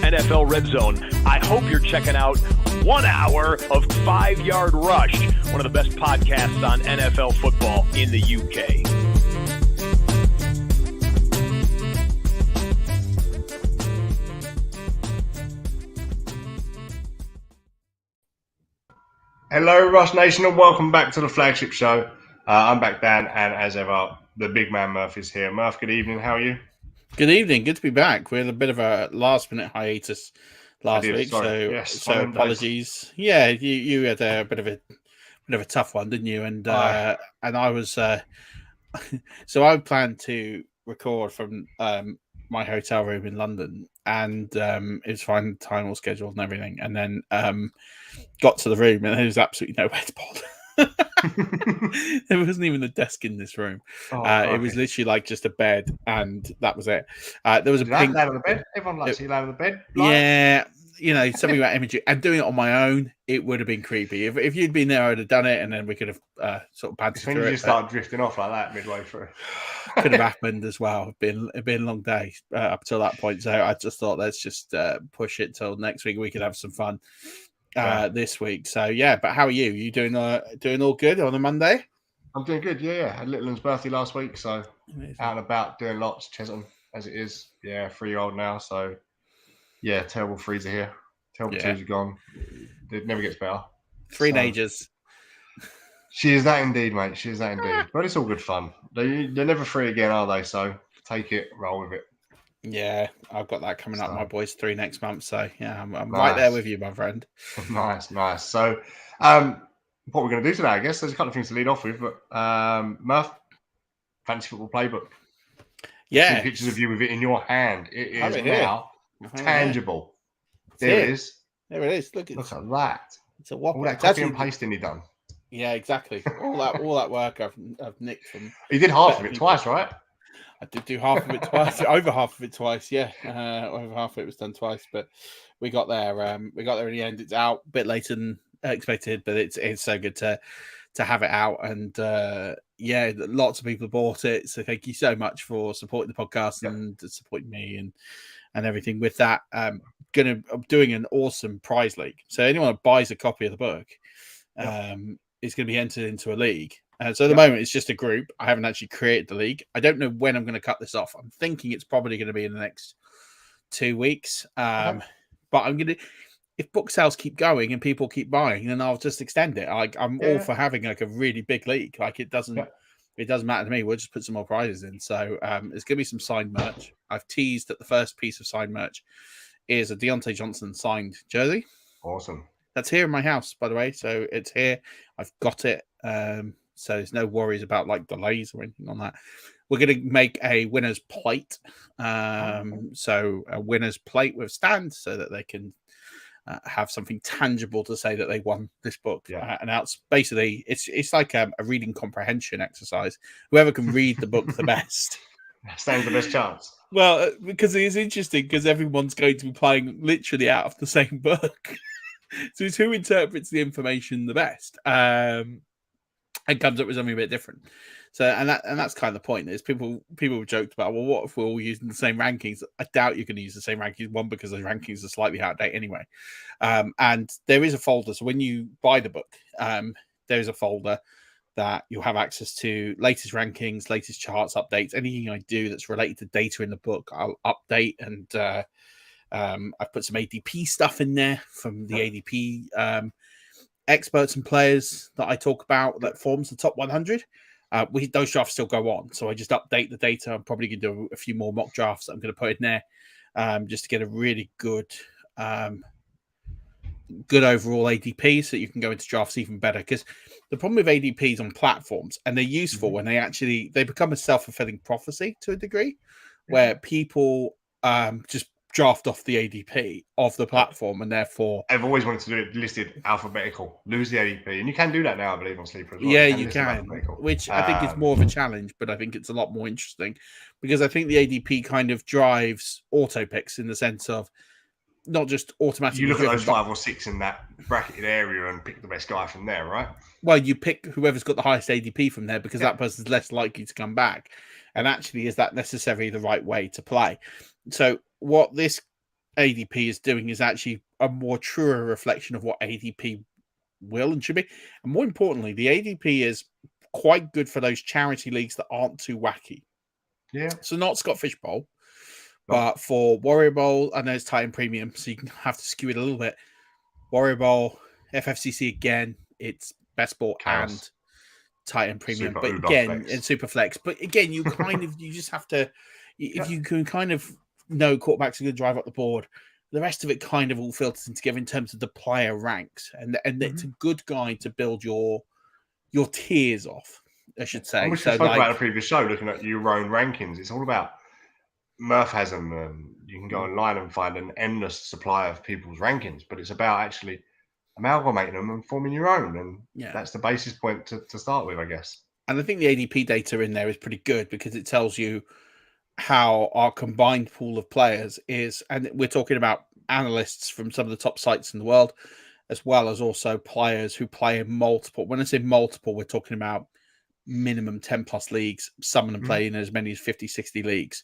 NFL Red Zone. I hope you're checking out 1 hour of 5-Yard Rush, one of the best podcasts on NFL football in the UK. Hello, Rush Nation, and welcome back to the Flagship Show. I'm back, Dan, and as ever, the big man Murf is here. Murf, good evening. How are you? Good evening. Good to be back. We had a bit of a last-minute hiatus last week, yes, so apologies. Yeah, you had a bit of a tough one, didn't you? And I was so I planned to record from my hotel room in London, and it was fine, time all scheduled and everything, and then got to the room and there was absolutely nowhere to pod. There wasn't even a desk in this room. It was literally like just a bed, and that was it. There was a pink lay on the bed. Everyone likes you lay on the bed. Yeah, you know, something about imagery and doing it on my own. It would have been creepy if you'd been there. I'd have done it, and then we could have sort of bantered when through you it. Just start drifting off like that midway through. Could have happened as well. It'd been a long day up till that point. So I just thought let's just push it till next week. We could have some fun. This week. So yeah, but how are you? You doing all good on a Monday? I'm doing good. Yeah. Had Littleton's birthday last week, so amazing. Out and about doing lots. Cheltenham as it is. Yeah, 3-year-old now. So yeah, terrible threes are here. Terrible twos are gone. It never gets better. Teenagers. She is that indeed, mate. She is that indeed. But it's all good fun. They're never free again, are they? So take it, roll with it. Yeah, I've got that coming up. My boy's 3 next month, so yeah, I'm nice. Right there with you, my friend. Nice. So, what we're going to do today, I guess, there's a couple of things to lead off with, but Murf, fantasy football playbook. Yeah, pictures of you with it in your hand. It is now tangible. There it is. There it is. Look at that. It's a whopper. All that copy and pasting he done. Yeah, exactly. All that work I've nicked from. He did half of it twice, right? I did do half of it twice, over half of it twice. Yeah, over half of it was done twice, but we got there. We got there in the end. It's out a bit later than expected, but it's so good to have it out. And yeah, lots of people bought it. So thank you so much for supporting the podcast and supporting me and everything with that. I'm doing an awesome prize league. So anyone who buys a copy of the book is going to be entered into a league. So at the moment, it's just a group. I haven't actually created the league. I don't know when I'm going to cut this off. I'm thinking it's probably going to be in the next 2 weeks. But I'm going to, if book sales keep going and people keep buying, then I'll just extend it. I'm all for having like a really big league. Like it doesn't matter to me. We'll just put some more prizes in. So there's going to be some signed merch. I've teased that the first piece of signed merch is a Deontay Johnson signed jersey. Awesome. That's here in my house, by the way. So it's here. I've got it. So there's no worries about like delays or anything on that. We're going to make a winner's plate. So a winner's plate with stand so that they can have something tangible to say that they won this book. And that's basically, it's like a reading comprehension exercise. Whoever can read the book the best stands the best chance. Well, because it's interesting because everyone's going to be playing literally out of the same book. So it's who interprets the information the best. And comes up with something a bit different. So, and that's kind of the point. Is people have joked about, well, what if we're all using the same rankings? I doubt you're going to use the same rankings. One, because the rankings are slightly out of date anyway. And there is a folder. So when you buy the book, there is a folder that you'll have access to latest rankings, latest charts, updates, anything I do that's related to data in the book, I'll update. And I've put some ADP stuff in there from the ADP experts and players that I talk about that forms the top 100. Those drafts still go on, so I just update the data. I'm probably going to do a few more mock drafts that I'm going to put in there just to get a really good overall ADP so that you can go into drafts even better. Because the problem with ADPs on platforms, and they're useful when they become a self-fulfilling prophecy to a degree, where people just draft off the ADP of the platform, and therefore I've always wanted to do it listed alphabetical, lose the ADP, and you can do that now, I believe, on Sleeper as well. Yeah, you can, which I think is more of a challenge, but I think it's a lot more interesting because I think the ADP kind of drives auto picks in the sense of not just automatically. You look at those 5 or 6 in that bracketed area and pick the best guy from there, right? Well, you pick whoever's got the highest ADP from there because that person's less likely to come back. And actually, is that necessarily the right way to play? So what this ADP is doing is actually a more truer reflection of what ADP will and should be. And more importantly, the ADP is quite good for those charity leagues that aren't too wacky. Yeah. So not Scott Fish Bowl, but for Warrior Bowl, I know it's Titan Premium, so you can have to skew it a little bit. Warrior Bowl, FFCC again, it's Best Ball and Titan Premium, Super but Uber again, Flex. and Super Flex. But again, you you just have to, if you can kind of know quarterbacks are going to drive up the board, the rest of it kind of all filters in together in terms of the player ranks, and it's a good guide to build your tiers off, I should say. And we spoke about in a previous show, looking at your own rankings. It's all about Murf has them, and you can go online and find an endless supply of people's rankings, but it's about actually amalgamating them and forming your own, and that's the basis point to start with, I guess. And I think the ADP data in there is pretty good because it tells you how our combined pool of players is, and we're talking about analysts from some of the top sites in the world, as well as also players who play in multiple. When I say multiple, we're talking about minimum 10 plus leagues. Some of them play in as many as 50, 60 leagues.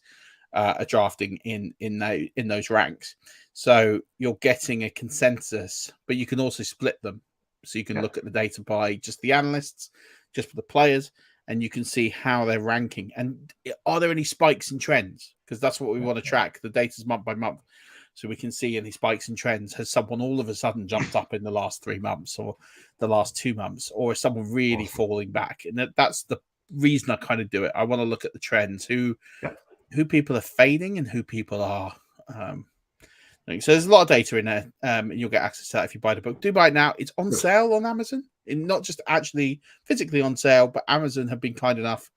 Are drafting in those ranks, so you're getting a consensus, but you can also split them, so you can look at the data by just the analysts, just for the players, and you can see how they're ranking and are there any spikes and trends, because that's what we want to track. The data's month by month, so we can see any spikes and trends. Has someone all of a sudden jumped up in the last 3 months or the last 2 months, or is someone really falling back? And that's the reason I kind of do it. I want to look at the trends, who people are fading and who people are. So there's a lot of data in there, and you'll get access to that if you buy the book. Do buy it now. It's on sale on Amazon, and not just actually physically on sale, but Amazon have been kind enough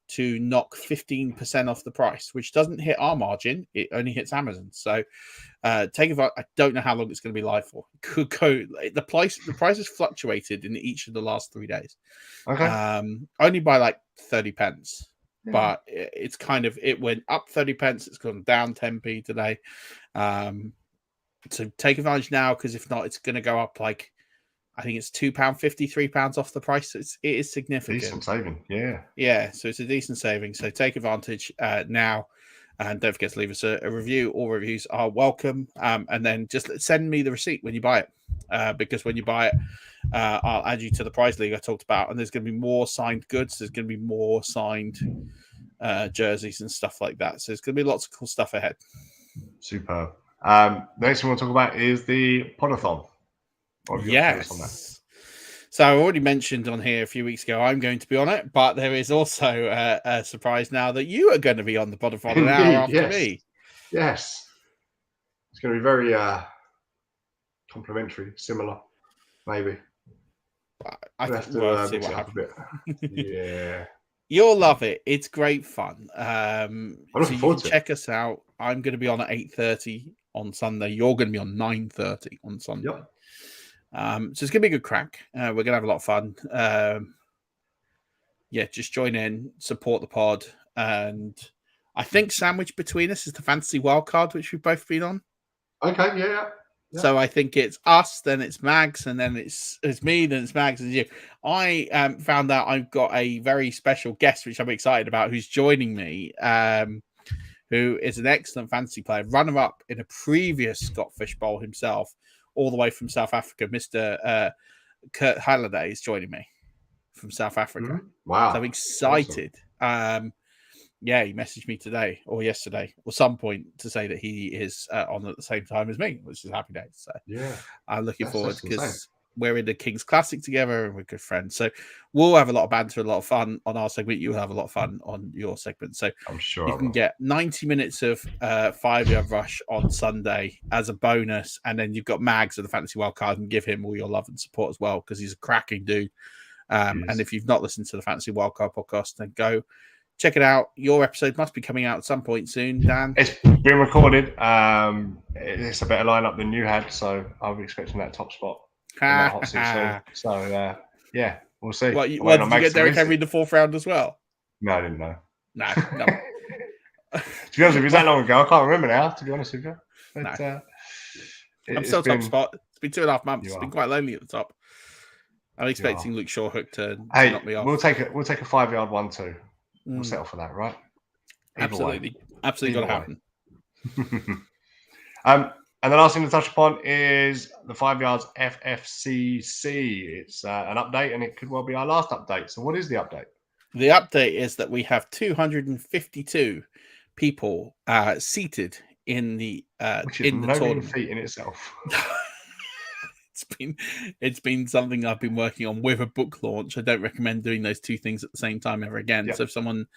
to knock 15% off the price, which doesn't hit our margin. It only hits Amazon. So take advantage. I don't know how long it's going to be live for. It could go. The price has fluctuated in each of the last 3 days. Okay. Only by like 30 pence. But it's kind of, it went up 30 pence. It's gone down 10p today. So take advantage now, because if not, it's going to go up like, I think it's £2.50, £3 off the price. It is significant. Decent saving, yeah. Yeah, so it's a decent saving. So take advantage now. And don't forget to leave us a review. All reviews are welcome. And then just send me the receipt when you buy it. Because when you buy it, I'll add you to the prize league I talked about. And there's going to be more signed goods. There's going to be more signed jerseys and stuff like that. So there's going to be lots of cool stuff ahead. Superb. The next thing we'll talk about is the Podathon. Yes. So I already mentioned on here a few weeks ago, I'm going to be on it, but there is also a surprise now that you are going to be on the Podathon an hour after me. Yes. It's going to be very complimentary, similar, maybe. I have to see what happens. Yeah. You'll love it. It's great fun. I'm looking forward to it. Check us out. I'm going to be on at 8:30 on Sunday. You're going to be on 9:30 on Sunday. Yep. So it's going to be a good crack. We're going to have a lot of fun. Just join in, support the pod. And I think sandwiched between us is the fantasy wildcard, which we've both been on. Okay, yeah. So I think it's us, then it's Mags, and then it's me, then it's Mags, and you. I found out I've got a very special guest, which I'm excited about, who's joining me, who is an excellent fantasy player, runner-up in a previous Scott Fish Bowl himself, all the way from South Africa. Mr. Kurt Halliday is joining me from South Africa. Wow. So I'm excited. Awesome. He messaged me today or yesterday or some point to say that he is on at the same time as me, which is a happy day. So I'm looking forward because we're in the King's Classic together and we're good friends. So we'll have a lot of banter, a lot of fun on our segment. You'll have a lot of fun on your segment. So I'm sure you can get 90 minutes of 5-yard rush on Sunday as a bonus. And then you've got Mags of the Fantasy Wildcard, and give him all your love and support as well, because he's a cracking dude. And if you've not listened to the Fantasy Wildcard podcast, then go check it out. Your episode must be coming out at some point soon, Dan. It's been recorded. It's a better lineup than you had, so I'll be expecting that top spot. Hot seat soon. So we'll see. Did you get Derrick Henry in the 4th round as well? No, I didn't know. No. To be honest with you, it was that long ago. I can't remember now, to be honest with you. But, I'm still top spot. It's been 2.5 months. It's been quite lonely at the top. I'm expecting Luke Shawhook to knock me off. We'll take a 5-yard 1-2. We'll settle for that, right? Absolutely got to happen. And the last thing to touch upon is the 5 yards FFCC. It's an update, and it could well be our last update. So what is the update? The update is that we have 252 people seated in the Which is in the no mean tournament. feat in itself. It's been something I've been working on with a book launch. I don't recommend doing those two things at the same time ever again. Yep. So if someone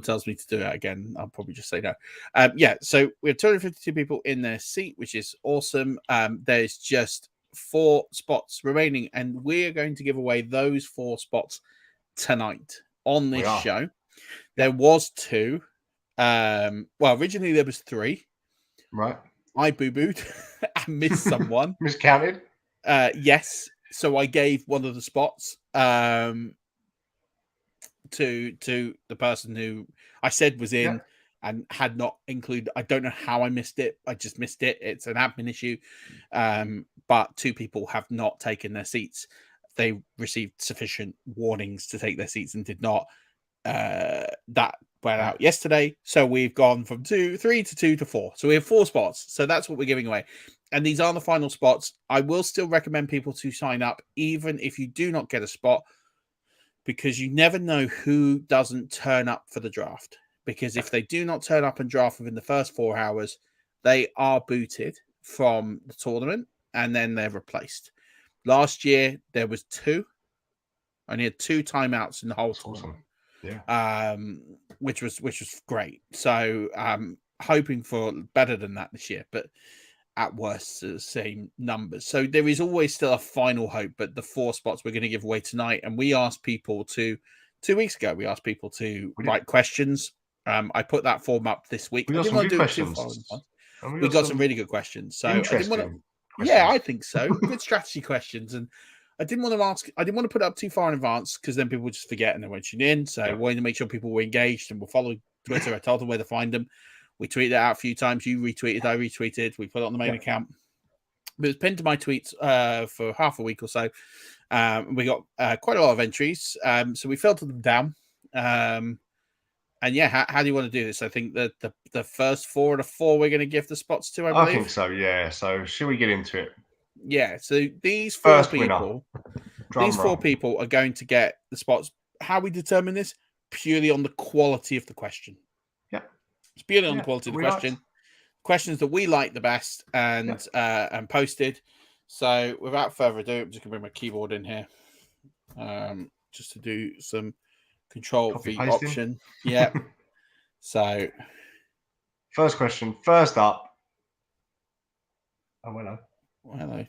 tells me to do it again, I'll probably just say no. So we have 252 people in their seat, which is awesome. There's just 4 spots remaining, and we're going to give away those 4 spots tonight on this show. There was 2. Originally there was 3. Right. I boo-booed and missed someone. Miscounted? Yes. So I gave one of the spots to the person who I said was in and had not included. I don't know how I missed it. I just missed it. It's an admin issue. But 2 people have not taken their seats. They received sufficient warnings to take their seats and did not. That went out yesterday. So we've gone from 3 to 2 to 4. So we have 4 spots. So that's what we're giving away. And these are the final spots. I will still recommend people to sign up, even if you do not get a spot, because you never know who doesn't turn up for the draft. Because if they do not turn up and draft within the first 4 hours, they are booted from the tournament and then they're replaced. Last year, there was 2. I only had 2 timeouts in the whole tournament. Awesome. Yeah. Which was great. So hoping for better than that this year, but at worst the same numbers. So there is always still a final hope, but the 4 spots we're going to give away tonight. And we asked people to 2 weeks ago, we asked people to write questions. I put that form up this week. We got some good questions. We got some really good questions. So I think so. Good strategy questions. And I didn't want to put it up too far in advance because then people would just forget and they won't tune in. So I wanted to make sure people were engaged and will follow Twitter. I told them where to find them. We tweeted it out a few times. You retweeted, I retweeted. We put it on the main account. But it was pinned to my tweets for half a week or so. We got quite a lot of entries. So we filtered them down. And how do you want to do this? I think that the first 4 out of 4 we're going to give the spots to, I believe. I think so, yeah. So should we get into it? Yeah, so these 4 people are going to get the spots. How we determine this? Purely on the quality of the question. Yeah. It's purely on the quality of the question. Questions that we like the best and posted. So without further ado, I'm just going to bring my keyboard in here just to do some Control-V option. Yeah. So. First question. First up. Oh, hello. Hello.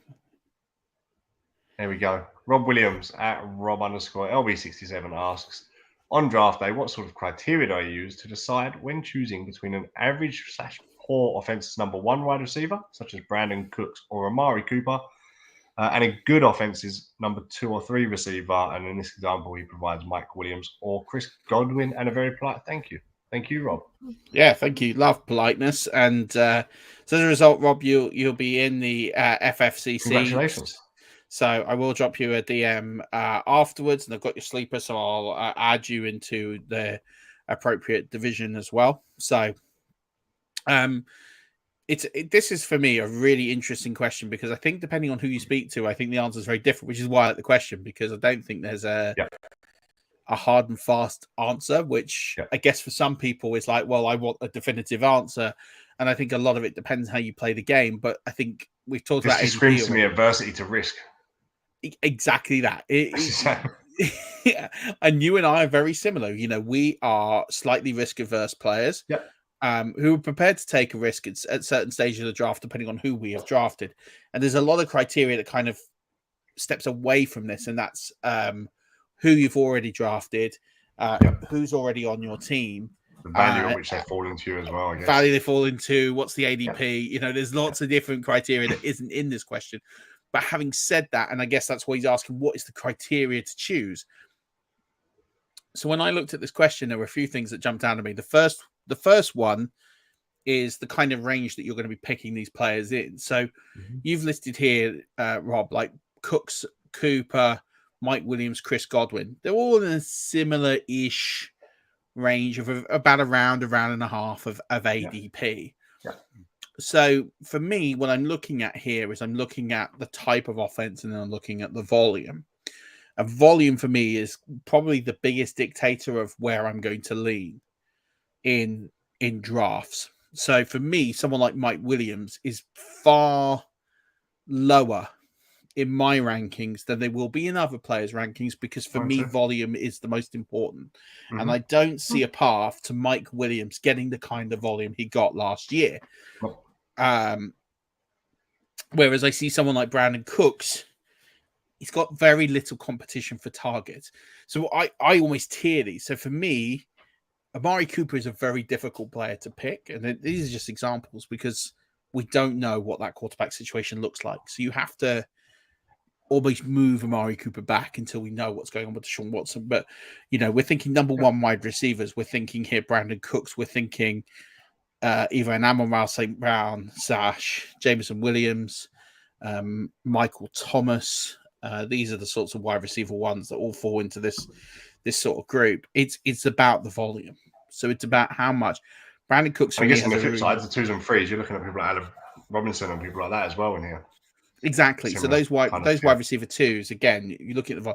There we go. Rob Williams at Rob_LB67 asks, on draft day, what sort of criteria do I use to decide when choosing between an average/poor offenses number 1 wide receiver, such as Brandon Cooks or Amari Cooper, and a good offenses number 2 or 3 receiver? And in this example, he provides Mike Williams or Chris Godwin, and a very polite thank you. Thank you, Rob. Yeah, thank you. Love politeness. And so as a result, Rob, you'll be in the FFCC. Congratulations. So I will drop you a DM afterwards, and I've got your sleeper, so I'll add you into the appropriate division as well. So this is for me a really interesting question, because I think depending on who you speak to, I think the answer is very different, which is why I like the question, because I don't think there's a hard and fast answer, which I guess for some people is like, well, I want a definitive answer. And I think a lot of it depends how you play the game. But I think we've talked about this screams to me adversity to risk. Exactly that. Yeah. And you and I are very similar. You know, we are slightly risk averse players who are prepared to take a risk at certain stages of the draft, depending on who we have drafted. And there's a lot of criteria that kind of steps away from this. And that's who you've already drafted, who's already on your team. The value at which they fall into as well, I guess. Value they fall into, what's the ADP? You know, there's lots of different criteria that isn't in this question. But having said that, and I guess that's what he's asking, what is the criteria to choose? So when I looked at this question, there were a few things that jumped out at me. The first one is the kind of range that you're going to be picking these players in. So you've listed here, Rob, like Cooks, Cooper, Mike Williams, Chris Godwin. They're all in a similar-ish range of about a round and a half of ADP. So for me, what I'm looking at here is I'm looking at the type of offense and then I'm looking at the volume. And volume for me is probably the biggest dictator of where I'm going to lean in drafts. So for me, someone like Mike Williams is far lower in my rankings than they will be in other players' rankings, because for me, volume is the most important. Mm-hmm. And I don't see a path to Mike Williams getting the kind of volume he got last year. Whereas I see someone like Brandon Cooks, he's got very little competition for targets. So I almost tier these. So for me, Amari Cooper is a very difficult player to pick. And these are just examples because we don't know what that quarterback situation looks like. So you have to almost move Amari Cooper back until we know what's going on with Deshaun Watson. But, we're thinking number one wide receivers. We're thinking here Brandon Cooks. We're thinking either an Amon-Ra St. Brown, Jameson Williams, Michael Thomas. These are the sorts of wide receiver ones that all fall into this sort of group. It's about the volume. So it's about how much Brandon Cooks. I guess on the flip side, the 2s and 3s, you're looking at people like Allen Robinson and people like that as well in here. Exactly. Similar, so those wide receiver 2s, again, you look at the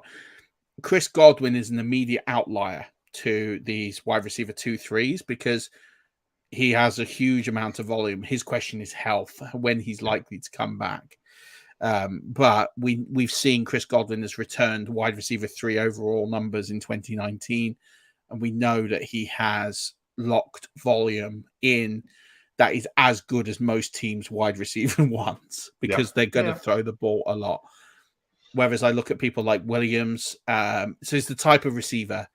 Chris Godwin is an immediate outlier to these wide receiver 2-3s because he has a huge amount of volume. His question is health, when he's likely to come back. But we've seen Chris Godwin has returned wide receiver 3 overall numbers in 2019, and we know that he has locked volume in that is as good as most teams' wide receiver ones because they're going to throw the ball a lot. Whereas I look at people like Williams, so it's the type of receiver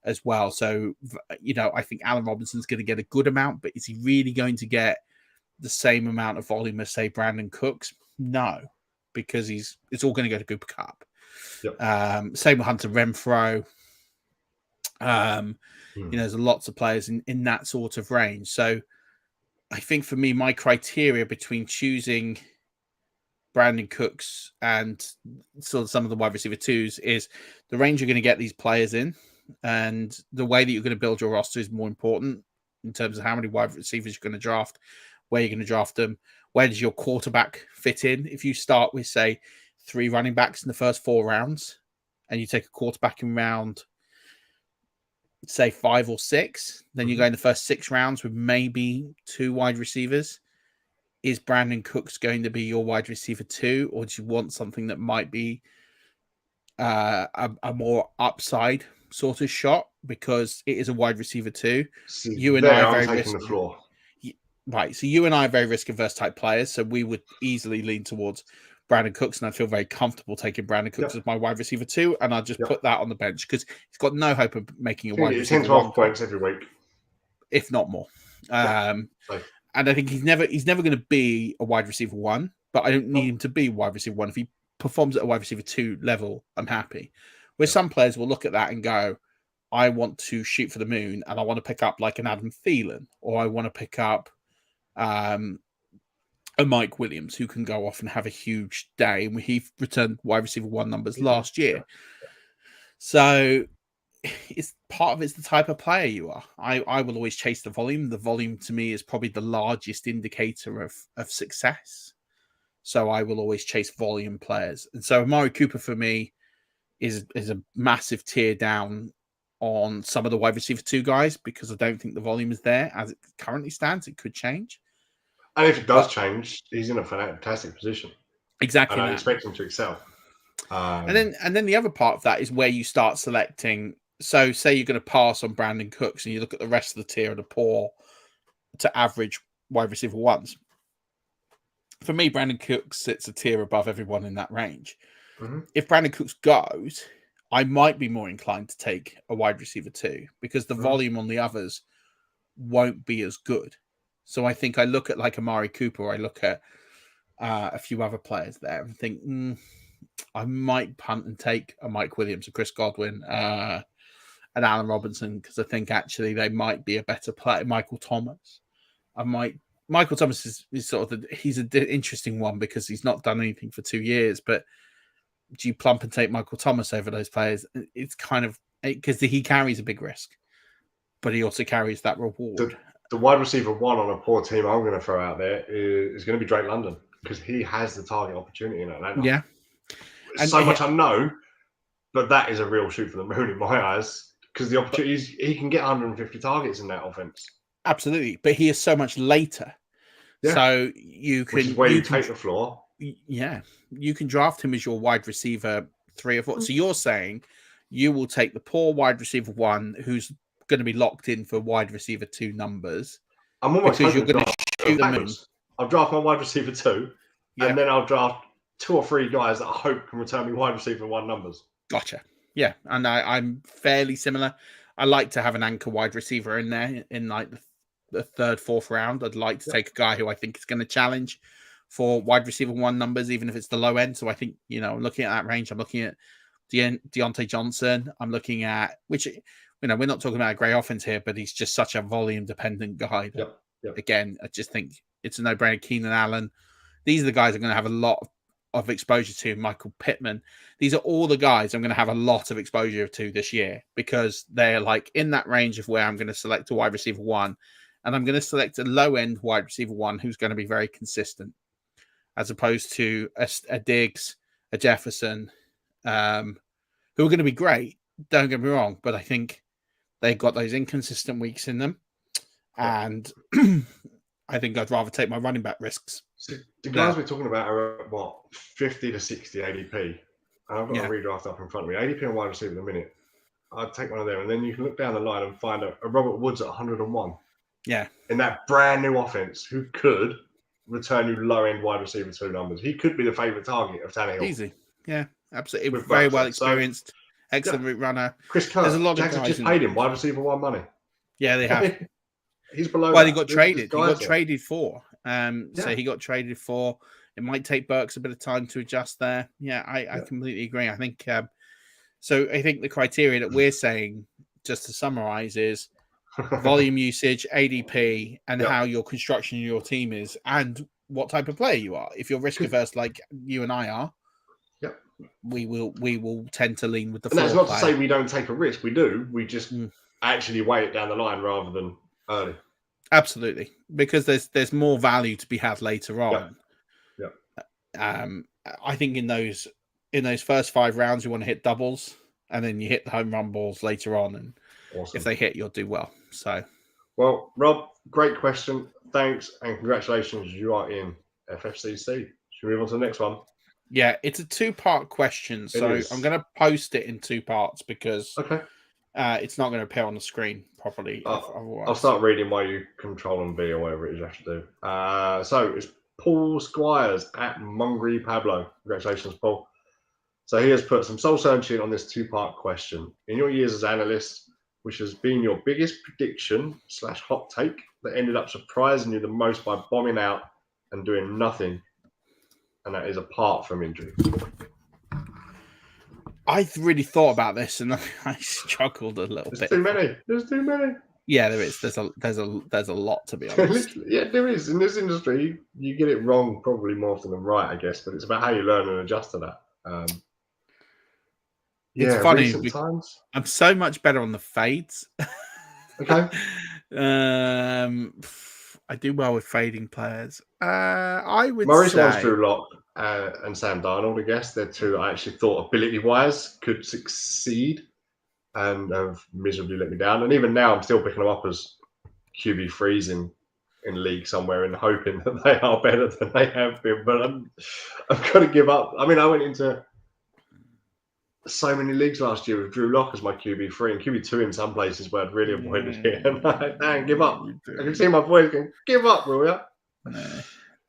as well. So, I think Allen Robinson's going to get a good amount, but is he really going to get the same amount of volume as, say, Brandon Cooks? No, because it's all going to go to Cooper Kupp. Yep. Same with Hunter Renfrow. There's lots of players in that sort of range. So I think for me, my criteria between choosing Brandon Cooks and sort of some of the wide receiver 2s is the range you're going to get these players in, and the way that you're going to build your roster is more important in terms of how many wide receivers you're going to draft, where you're going to draft them, where does your quarterback fit in. If you start with, say, 3 running backs in the first 4 rounds and you take a quarterback in round, say, 5 or 6, then you go in the first 6 rounds with maybe 2 wide receivers. Is Brandon Cooks going to be your wide receiver 2, or do you want something that might be a more upside sort of shot because it is a wide receiver 2? You and I are very taking the floor. Right, so you and I are very risk-averse type players, so we would easily lean towards Brandon Cooks, and I feel very comfortable taking Brandon Cooks as my wide receiver 2, and I'll just put that on the bench because he's got no hope of making a wide receiver 10-12 points every week, if not more. And I think he's never going to be a wide receiver 1, but I don't need him to be wide receiver 1. If he performs at a wide receiver 2 level, I'm happy. Where some players will look at that and go, I want to shoot for the moon, and I want to pick up like an Adam Thielen, or I want to pick up a Mike Williams who can go off and have a huge day. And he returned wide receiver 1 numbers last year. So it's part of it's the type of player you are. I will always chase the volume. The volume to me is probably the largest indicator of success. So I will always chase volume players. And so Amari Cooper for me is a massive tear down on some of the wide receiver 2 guys because I don't think the volume is there as it currently stands. It could change. And if it does change, he's in a fantastic position. Exactly. And I expect him to excel. And then the other part of that is where you start selecting. So say you're going to pass on Brandon Cooks and you look at the rest of the tier of the poor to average wide receiver 1s. For me, Brandon Cooks sits a tier above everyone in that range. Mm-hmm. If Brandon Cooks goes, I might be more inclined to take a wide receiver 2 because the volume on the others won't be as good. So I think I look at like Amari Cooper, or I look at a few other players there and think, I might punt and take a Mike Williams, a Chris Godwin, and Allen Robinson, because I think actually they might be a better player. Michael Thomas. Michael Thomas is sort of he's an interesting one because he's not done anything for 2 years, but do you plump and take Michael Thomas over those players? It's kind of because he carries a big risk, but he also carries that reward. the wide receiver one on a poor team I'm going to throw out there is going to be Drake London because he has the target opportunity in Atlanta. Yeah. And so much unknown, but that is a real shoot for the moon in my eyes because the opportunities, he can get 150 targets in that offense. Absolutely. But he is so much later. Yeah. So you can... Which is where you take the floor. Yeah. You can draft him as your wide receiver 3 or 4. So you're saying you will take the poor wide receiver 1 who's going to be locked in for wide receiver 2 numbers. I'm almost because you're going to shoot the moon. I'll draft my wide receiver 2, and then I'll draft 2 or 3 guys that I hope can return me wide receiver 1 numbers. Gotcha. Yeah, and I'm fairly similar. I like to have an anchor wide receiver in there in like the 3rd, 4th round. I'd like to take a guy who I think is going to challenge for wide receiver 1 numbers, even if it's the low end. So I think, looking at that range, I'm looking at Deontay Johnson. I'm looking at, which, we're not talking about a great offense here, but he's just such a volume-dependent guy. Again, I just think it's a no-brainer. Keenan Allen. These are the guys I'm going to have a lot of exposure to. Michael Pittman. These are all the guys I'm going to have a lot of exposure to this year because they're like in that range of where I'm going to select a wide receiver 1, and I'm going to select a low-end wide receiver 1 who's going to be very consistent, as opposed to a Diggs, a Jefferson, who are going to be great. Don't get me wrong, but I think they've got those inconsistent weeks in them. And I think I'd rather take my running back risks. So the guys we're talking about are at, 50 to 60 ADP. And I've got a redraft up in front of me. ADP and wide receiver in a minute. I'd take one of them. And then you can look down the line and find a Robert Woods at 101. Yeah. In that brand new offense, who could return you low-end wide receiver 2 numbers. He could be the favourite target of Tannehill. Easy. Yeah, absolutely. Very well experienced. Excellent route runner. Chris Kirk. There's a lot of guys just paid him wide receiver 1 money. Yeah, they have. He's below. Well, he got traded. He got traded for. So he got traded for. It might take Burks a bit of time to adjust there. Yeah, I completely agree. I think so. I think the criteria that we're saying, just to summarize, is volume usage, ADP, and how your construction of your team is, and what type of player you are. If you're risk averse like you and I are, we will tend to lean with the. And that's not to say we don't take a risk. We do. We just actually weigh it down the line rather than early. Absolutely, because there's more value to be had later on. I think in those first 5 rounds you want to hit doubles, and then you hit the home run balls later on, and if they hit, you'll do well. So, well, Rob, great question. Thanks and congratulations. You are in FFCC. Should we move on to the next one? Yeah, it's a 2-part question, so I'm going to post it in 2 parts because it's not going to appear on the screen properly. I'll start reading while you control and V or whatever it is you have to do. So it's Paul Squires at Mungry Pablo. Congratulations, Paul. So he has put some soul searching on this 2-part question. In your years as analyst, which has been your biggest prediction / hot take that ended up surprising you the most by bombing out and doing nothing? And that is apart from injury. I've really thought about this and I struggled a little bit. There's too many. Yeah, there is. There's a lot, to be honest. Yeah, there is. In this industry, you get it wrong probably more often than right, I guess. But it's about how you learn and adjust to that. It's funny. I'm so much better on the fades. Okay. I do well with fading players. I would Murray's say... one's Drew Lock and Sam Darnold, I guess. They're 2 I actually thought ability-wise could succeed and have miserably let me down. And even now, I'm still picking them up as QB3s in league somewhere and hoping that they are better than they have been. But I've got to give up. I mean, I went into so many leagues last year with Drew Lock as my QB3 and QB2 in some places where I'd really avoided it. And I give up. I can see my voice going, give up, will ya?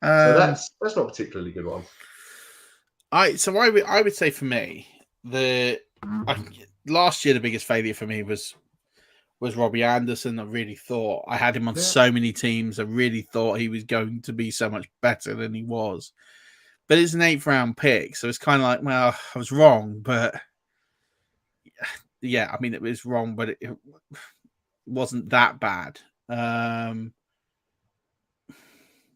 So that's not a particularly good one. I would say for me, last year the biggest failure for me was Robbie Anderson. I really thought I had him on so many teams. I really thought he was going to be so much better than he was. But it's an 8th round pick, so it's kind of like, well, I was wrong, but yeah, I mean, it was wrong, but it wasn't that bad.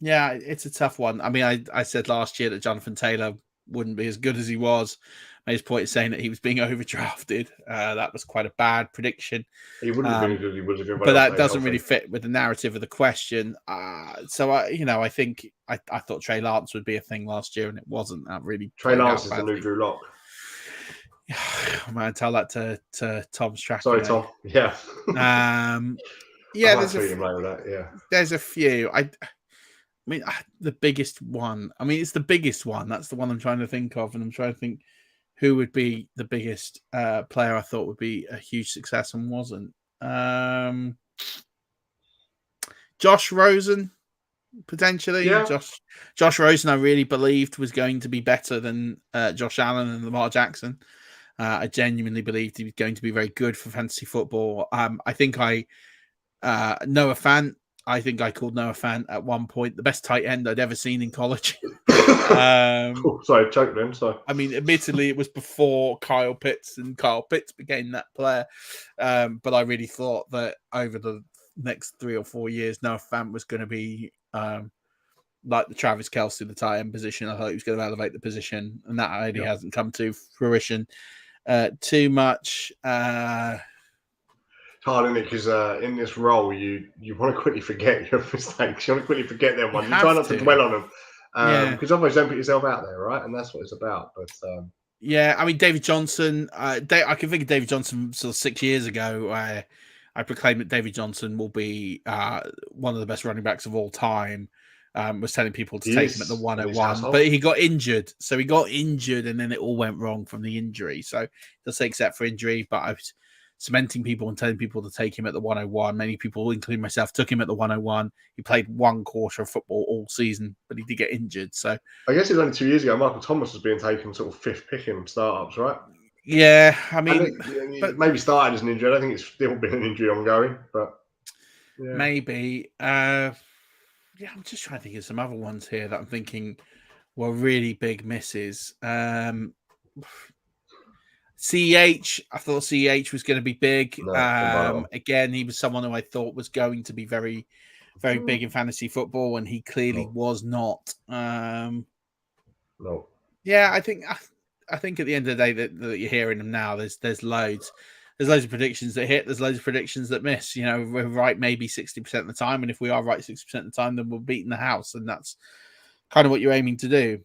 Yeah, it's a tough one. I mean, I said last year that Jonathan Taylor wouldn't be as good as he was. Made his point of saying that he was being overdrafted. That was quite a bad prediction. He wouldn't have been as good as he was if everyone but else that stayed doesn't healthy. really fit with the narrative of the question. So I think I thought Trey Lance would be a thing last year, and it wasn't. That really Trey Lance out is badly. the new Drew Lock. Man, tell that to Tom's track. Sorry, Tom. Yeah. Yeah, there's a few. I mean, the biggest one. I mean, it's the biggest one. That's the one I'm trying to think of, and I'm trying to think who would be the biggest player I thought would be a huge success and wasn't. Josh Rosen, potentially. Yeah. Josh Rosen, I really believed was going to be better than Josh Allen and Lamar Jackson. I genuinely believed he was going to be very good for fantasy football. I think Noah Fant. I think I called Noah Fant at one point the best tight end I'd ever seen in college. Sorry, choked him. Sorry. I mean, admittedly, it was before Kyle Pitts, and Kyle Pitts became that player. But I really thought that over the next 3 or 4 years, Noah Fant was going to be like the Travis Kelce, the tight end position. I thought he was going to elevate the position, and that idea hasn't come to fruition too much. It's hard, isn't it? Because in this role, you want to quickly forget your mistakes. You want to quickly forget them ones. You try not to dwell on them. Because otherwise you don't put yourself out there, right? And that's what it's about. But yeah, I mean, David Johnson, I can think of David Johnson sort of 6 years ago. I proclaimed that David Johnson will be one of the best running backs of all time. Was telling people to take him at the 101, but he got injured. So he got injured, and then it all went wrong from the injury. So let's say except for injury, but I was cementing people and telling people to take him at the 101. Many people, including myself, took him at the 101. He played 1 quarter of football all season, but he did get injured. So I guess it was only 2 years ago. Michael Thomas was being taken sort of 5th pick in startups, right? Yeah, I mean, maybe started as an injury. I don't think it's still been an injury ongoing, but maybe. I'm just trying to think of some other ones here that I'm thinking were really big misses. CEH, I thought CEH was going to be big. Again, he was someone who I thought was going to be very, very big in fantasy football, and he clearly was not. No. Yeah, I think at the end of the day that you're hearing them now, there's loads. There's loads of predictions that hit. There's loads of predictions that miss. You know, we're right maybe 60% of the time, and if we are right 60% of the time, then we're beating the house, and that's kind of what you're aiming to do.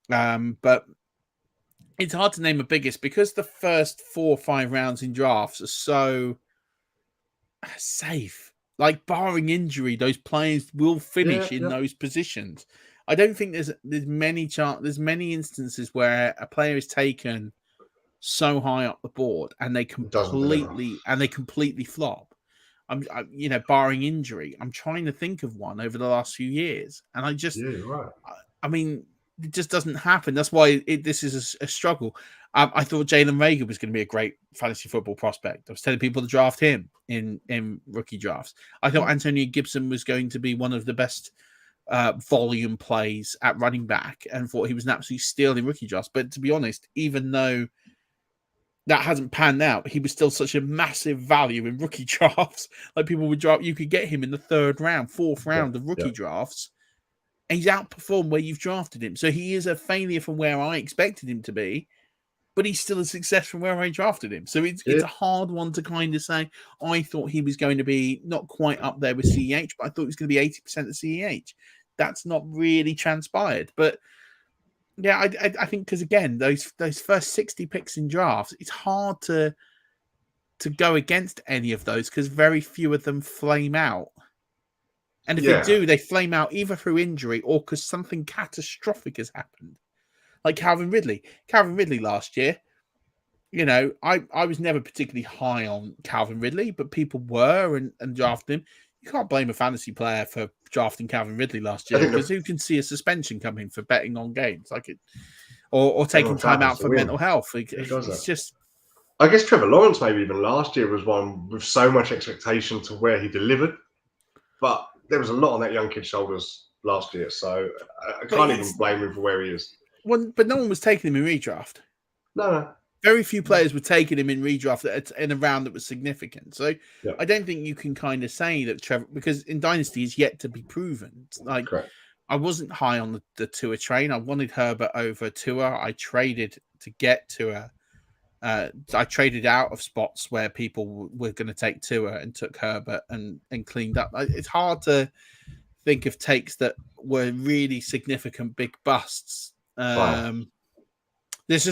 But it's hard to name a biggest because the first 4 or 5 rounds in drafts are so safe. Like, barring injury, those players will finish in those positions. I don't think there's many instances where a player is taken so high up the board and they completely flop. I'm barring injury. I'm trying to think of one over the last few years, and I just, I mean, it just doesn't happen. That's why this is a struggle. I thought Jalen Reagor was going to be a great fantasy football prospect. I was telling people to draft him in rookie drafts. I thought Antonio Gibson was going to be one of the best volume plays at running back, and thought he was an absolute steal in rookie drafts. But to be honest, even though that hasn't panned out, he was still such a massive value in rookie drafts. Like, people would draft, you could get him in the 3rd round, 4th round of rookie drafts. And he's outperformed where you've drafted him. So he is a failure from where I expected him to be, but he's still a success from where I drafted him. So it's a hard one to kind of say. I thought he was going to be not quite up there with CEH, but I thought he was going to be 80% of CEH. That's not really transpired. But yeah, I think because, again, those first 60 picks in drafts, it's hard to go against any of those because very few of them flame out. And if they do, they flame out either through injury or because something catastrophic has happened. Like Calvin Ridley. Calvin Ridley last year, you know, I was never particularly high on Calvin Ridley, but people were and drafted him. You can't blame a fantasy player for drafting Calvin Ridley last year because who can see a suspension coming for betting on games like it, or taking time out for mental health? It's just. I guess Trevor Lawrence maybe even last year was one with so much expectation to where he delivered, but there was a lot on that young kid's shoulders last year, so I can't even blame him for where he is. But no one was taking him in redraft. No. Very few players were taking him in redraft in a round that was significant. So I don't think you can kind of say that Trevor, because in Dynasty he's yet to be proven. Like, I wasn't high on the Tua train. I wanted Herbert over Tua. I traded to get Tua. I traded out of spots where people were going to take Tua and took Herbert and cleaned up. It's hard to think of takes that were really significant big busts. There's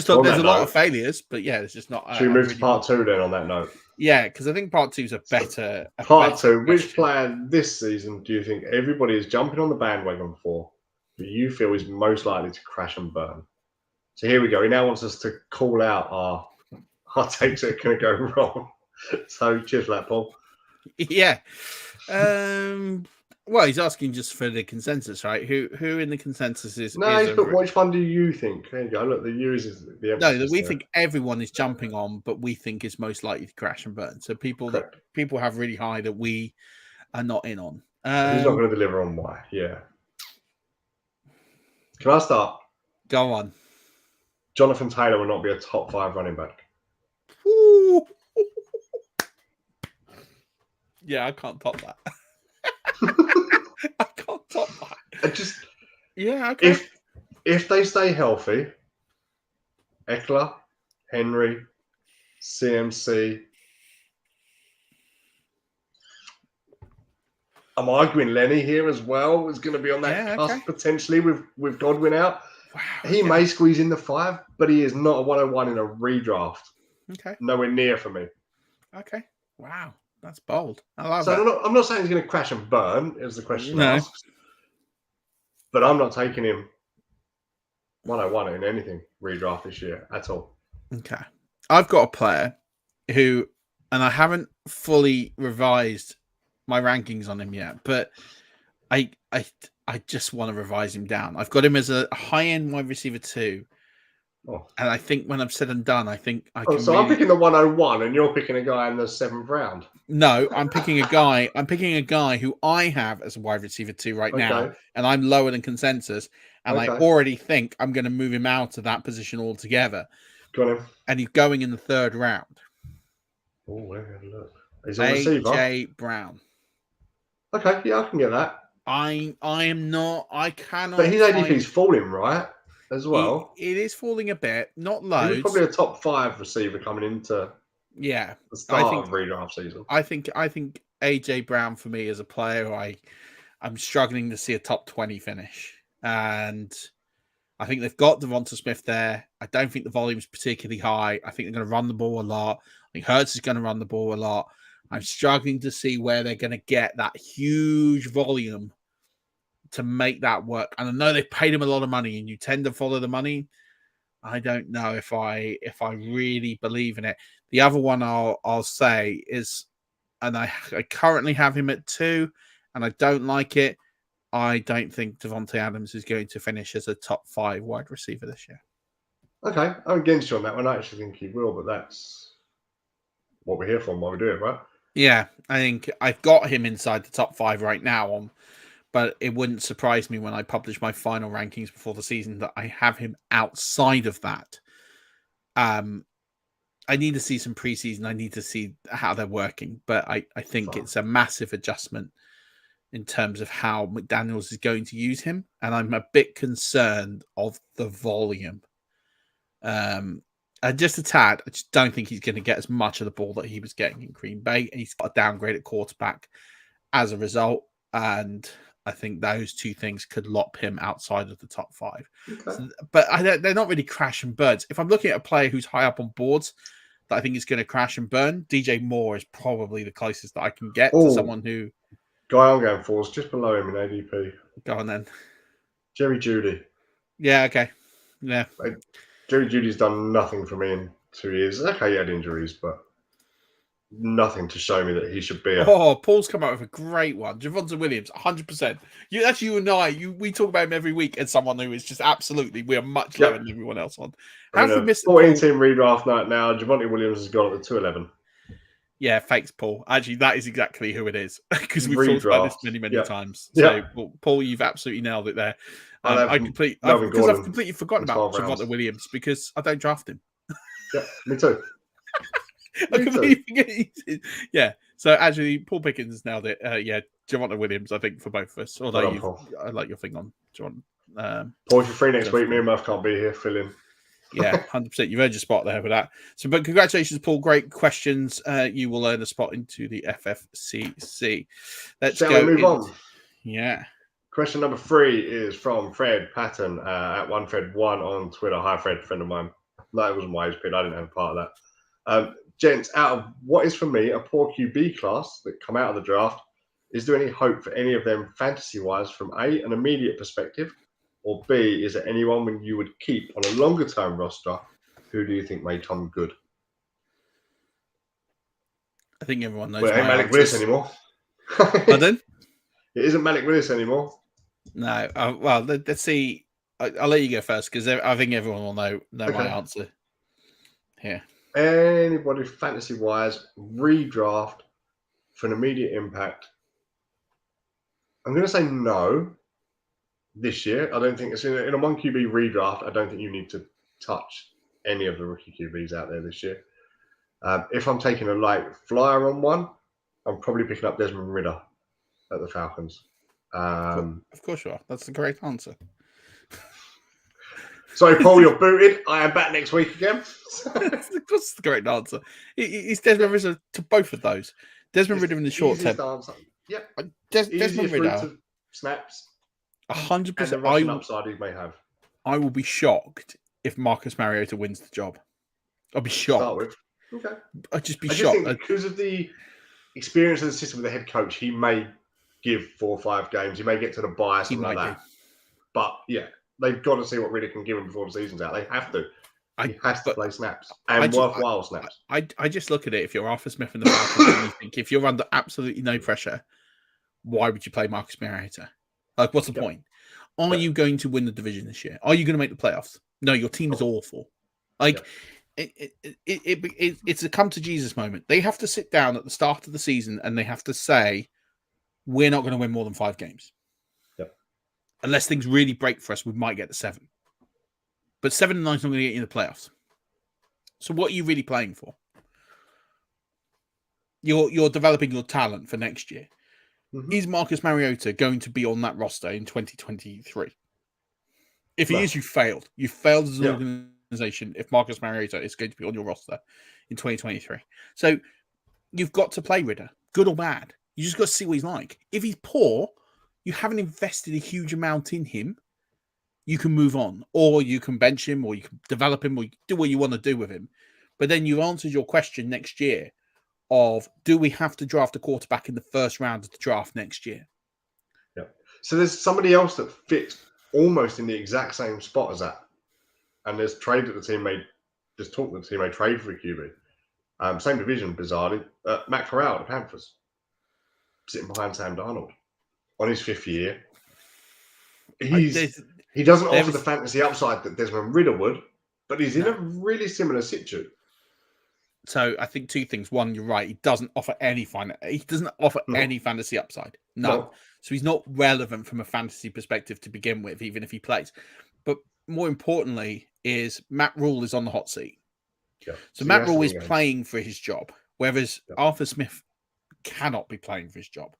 a lot of failures, but yeah, there's just not. Should we move to part 2 then on that note? Yeah, because I think part 2 is a better. Part 2. Which player this season do you think everybody is jumping on the bandwagon for, but you feel is most likely to crash and burn? So here we go. He now wants us to call out our takes that are going to go wrong. So cheers for that, Paul. Yeah. Well, he's asking just for the consensus, right? Who in the consensus is? No, he's put which one do you think? There you go. Look, the use is the emphasis. No, that we think everyone is jumping on, but we think is most likely to crash and burn. So people have really high that we are not in on. He's not going to deliver on why. Yeah. Can I start? Go on. Jonathan Taylor will not be a top 5 running back. Ooh. Yeah, I can't top that. I can't top that. Okay. If they stay healthy, Eckler, Henry, CMC. I'm arguing Lenny here as well is going to be on that cusp potentially with Godwin out. Wow, he may squeeze in the 5, but he is not a 101 in a redraft. Okay. Nowhere near for me. Okay. Wow. That's bold. I love that. So I'm not saying he's going to crash and burn, is the question asked. But I'm not taking him 101 in anything redraft this year at all. Okay. I've got a player who, and I haven't fully revised my rankings on him yet, but I just want to revise him down. I've got him as a high-end wide receiver 2. Oh. And I think when I've said and done, I think I can. So I'm picking the 101, and you're picking a guy in the 7th round. No, I'm picking a guy. I'm picking a guy who I have as a wide receiver 2 right now, and I'm lower than consensus. And I already think I'm going to move him out of that position altogether. Got him. And he's going in the 3rd round. Oh, where have a look? He's on receiver. AJ Brown. Okay, yeah, I can get that. I am not. I cannot. But his ADP's falling, right? As well, it is falling a bit, not loads. He's probably a top 5 receiver coming into the start of redraft season. I think AJ Brown for me as a player, I'm struggling to see a top 20 finish, and I think they've got Devonta Smith there. I don't think the volume's particularly high. I think they're going to run the ball a lot. I think Hurts is going to run the ball a lot. I'm struggling to see where they're going to get that huge volume to make that work. And I know they paid him a lot of money, and you tend to follow the money. I don't know if I really believe in it. The other one I'll say is, and I currently have him at 2, and I don't like it. I don't think Devontae Adams is going to finish as a top 5 wide receiver this year. Okay, I'm against you on that one. I actually think he will, but that's what we're here for and what we're doing, right? Yeah, I think I've got him inside the top 5 right now, but it wouldn't surprise me when I publish my final rankings before the season that I have him outside of that. I need to see some preseason. I need to see how they're working, but I think it's a massive adjustment in terms of how McDaniels is going to use him, and I'm a bit concerned of the volume. Just a tad. I just don't think he's going to get as much of the ball that he was getting in Green Bay, and he's got a downgrade at quarterback as a result. And I think those 2 things could lock him outside of the top 5. Okay. So, but they're not really crash and burns. If I'm looking at a player who's high up on boards that I think is going to crash and burn, DJ Moore is probably the closest that I can get to someone who. Guy I'm going for is just below him in ADP. Go on then. Jerry Jeudy. Yeah, okay. Yeah. Jerry Judy's done nothing for me in 2 years. Okay, he had injuries, but nothing to show me that he should be. Paul's come out with a great one. Javonte Williams, 100%. That's you and I. We talk about him every week as someone who is just absolutely, we are much lower than everyone else on. How have we missed 14-team redraft night now? Javonte Williams has gone at the 211. Yeah, thanks, Paul. Actually, that is exactly who it is because we've talked about this many times. So, Paul, you've absolutely nailed it there. I've completely forgotten about Javonte Williams because I don't draft him. Yeah, me too. I completely forget. Yeah. So actually, Paul Pickens nailed it. Javonte Williams, I think, for both of us. Although I like your thing on Do you want, Paul, if you're free next week, me and Murf can't be here. Fill in. Yeah, 100%. You've earned your spot there with that. So, but congratulations, Paul. Great questions. You will earn a spot into the FFCC. Shall we move on? Yeah. Question number 3 is from Fred Patton at OneFred1 on Twitter. Hi, Fred, friend of mine. No, it wasn't my age pin. I didn't have a part of that. Gents, out of what is for me a poor QB class that come out of the draft, is there any hope for any of them fantasy-wise from A, an immediate perspective, or B, is there anyone you would keep on a longer-term roster? Who do you think made Tom good? I think everyone knows. Well, it ain't Malik Willis anymore. Pardon? It isn't Malik Willis anymore. No. Well, let's see. I'll let you go first because I think everyone will know Okay. my answer here. Anybody fantasy-wise redraft for an immediate impact? I'm going to say no this year. I don't think it's in a 1 QB redraft. I don't think you need to touch any of the rookie QBs out there this year. If I'm taking a light flyer on one, I'm probably picking up Desmond Ridder at the Falcons. Of course you are. That's the correct answer. Sorry, Paul, you're booted. I am back next week again. That's the correct answer. It's Desmond Ridder to both of those. Desmond Ridder in the short term. Answer. Yep. Desmond Ridder. Snaps. 100%. And the rushing upside he may have. I will be shocked if Marcus Mariota wins the job. I'll be shocked. Start with. Okay. I'd just be I shocked. Just think because of the experience of the system with the head coach, he may give 4 or 5 games. He may get to the bye, something like that. But yeah, they've got to see what Ridder can give him before the season's out. They have to. He has to play snaps and worthwhile snaps. I just look at it. If you're Arthur Smith and the Falcons, and you think if you're under absolutely no pressure, why would you play Marcus Mariota? Like, what's the point? Are you going to win the division this year? Are you going to make the playoffs? No, your team is awful. Like, it's a come to Jesus moment. They have to sit down at the start of the season and they have to say, we're not going to win more than 5 games. Yep. Unless things really break for us, we might get to 7. But 7 and 9 is not going to get you in the playoffs. So what are you really playing for? You're developing your talent for next year. Mm-hmm. Is Marcus Mariota going to be on that roster in 2023? If he is, you failed. You failed as an organization if Marcus Mariota is going to be on your roster in 2023. So you've got to play Ridder, good or bad. You just got to see what he's like. If he's poor, you haven't invested a huge amount in him. You can move on, or you can bench him, or you can develop him, or you can do what you want to do with him. But then you've answered your question next year of, do we have to draft a quarterback in the first round of the draft next year? Yeah. So there's somebody else that fits almost in the exact same spot as that. And there's trade that the team made, there's talk that the team made trade for a QB. Same division, bizarrely. Matt Corral, the Panthers, sitting behind Sam Darnold on his 5th year. He doesn't offer the fantasy upside that Desmond Ridder would, but he's in a really similar situation. So I think 2 things. One, you're right. He doesn't offer any any fantasy upside. No. So he's not relevant from a fantasy perspective to begin with, even if he plays. But more importantly, is Matt Rule is on the hot seat. Yeah. So Matt Rule is playing for his job, whereas Arthur Smith cannot be playing for his job.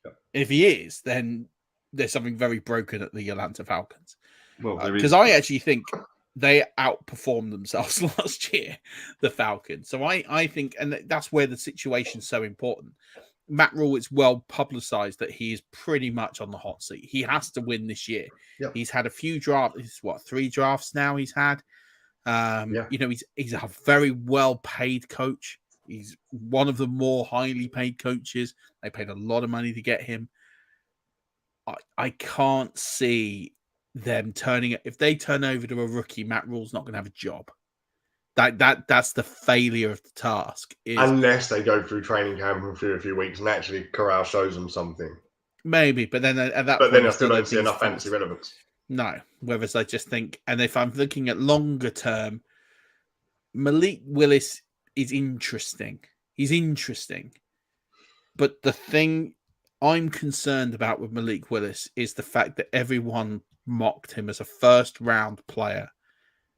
Yeah. If he is, then there's something very broken at the Atlanta Falcons. Because I actually think they outperformed themselves last year, the Falcons. So I think, and that's where the situation's so important. Matt Rule, it's well publicized that he is pretty much on the hot seat. He has to win this year. Yep. He's had a few drafts. 3 drafts now he's had. You know, he's a very well paid coach. He's one of the more highly paid coaches. They paid a lot of money to get him. I can't see them turning it. If they turn over to a rookie, Matt Rule's not going to have a job. That's the failure of the task. Unless they go through training camp for a few weeks and actually Corral shows them something. Maybe, but then at that point... But then I still don't see enough fantasy relevance. No, whereas I just think... And if I'm looking at longer term, Malik Willis is interesting. He's interesting. But the thing I'm concerned about with Malik Willis is the fact that everyone mocked him as a first-round player.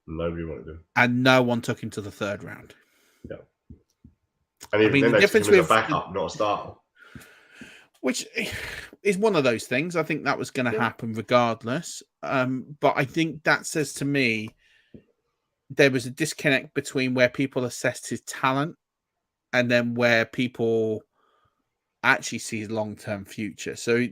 Nobody wanted him. And no one took him to the 3rd round. Yeah. And even then, the difference with a backup, not a starter. Which is one of those things. I think that was going to happen regardless. But I think that says to me there was a disconnect between where people assessed his talent and then where people actually see his long-term future. So,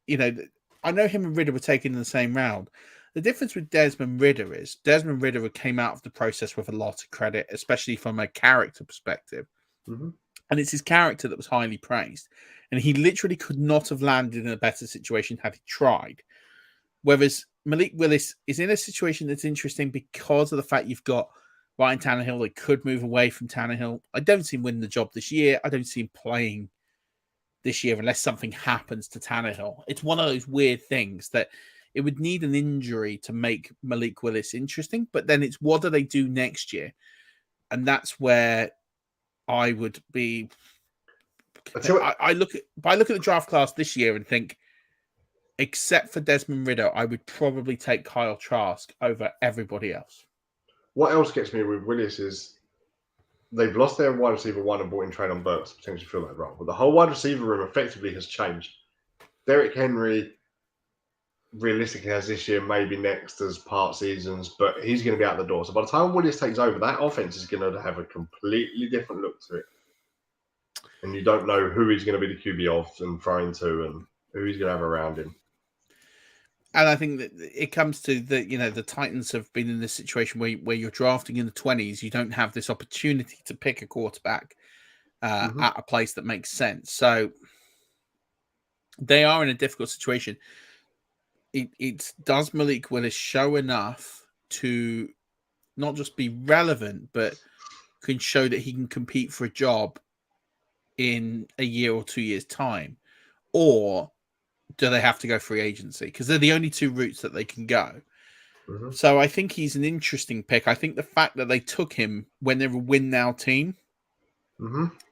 I know him and Ridder were taken in the same round. The difference with Desmond Ridder is Desmond Ridder came out of the process with a lot of credit, especially from a character perspective. Mm-hmm. And it's his character that was highly praised. And he literally could not have landed in a better situation had he tried. Whereas Malik Willis is in a situation that's interesting because of the fact you've got Ryan Tannehill. They could move away from Tannehill. I don't see him winning the job this year. I don't see him playing this year unless something happens to Tannehill. It's one of those weird things that it would need an injury to make Malik Willis interesting. But then it's what do they do next year? And that's where I would be. I look at the draft class this year and think, except for Desmond Ridder, I would probably take Kyle Trask over everybody else. What else gets me with Willis is they've lost their wide receiver 1 and brought in Traylon Burks to potentially fill that role. But the whole wide receiver room effectively has changed. Derrick Henry realistically has this year, maybe next as part seasons, but he's going to be out the door. So by the time Willis takes over, that offense is going to have a completely different look to it. And you don't know who he's going to be the QB of and throwing to and who he's going to have around him. And I think that it comes to the Titans have been in this situation where you're drafting in the 20s. You don't have this opportunity to pick a quarterback at a place that makes sense. So they are in a difficult situation. Does Malik Willis show enough to not just be relevant, but can show that he can compete for a job in a year or 2 years' time? Or do they have to go free agency? Because they're the only two routes that they can go. Mm-hmm. So I think he's an interesting pick. I think the fact that they took him when they're a win-now team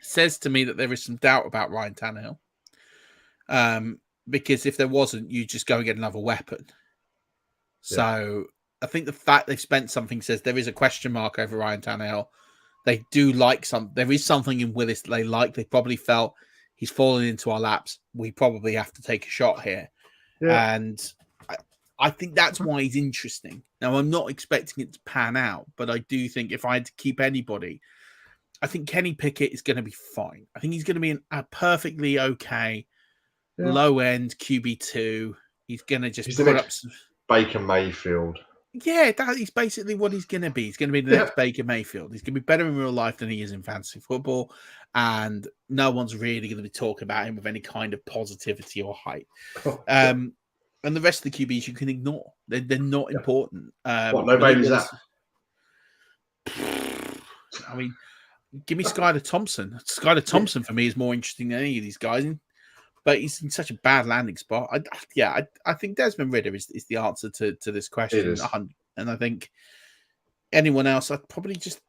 says to me that there is some doubt about Ryan Tannehill. Because if there wasn't, you just go and get another weapon. Yeah. So I think the fact they've spent something says there is a question mark over Ryan Tannehill. They do like there is something in Willis that they like. They probably felt he's fallen into our laps. We probably have to take a shot here. Yeah. And I think that's why he's interesting. Now, I'm not expecting it to pan out, but I do think if I had to keep anybody, I think Kenny Pickett is going to be fine. I think he's going to be a perfectly okay low-end QB2. He's going to just put up some... Baker Mayfield. Yeah, that is basically what he's going to be. He's going to be the next Baker Mayfield. He's going to be better in real life than he is in fantasy football. And no one's really going to be talking about him with any kind of positivity or hype. And the rest of the QBs you can ignore. They're not important. What, no baby's that? I mean, give me Skylar Thompson. Skylar Thompson for me is more interesting than any of these guys. But he's in such a bad landing spot. I think Desmond Ridder is the answer to this question. And I think anyone else, I'd probably just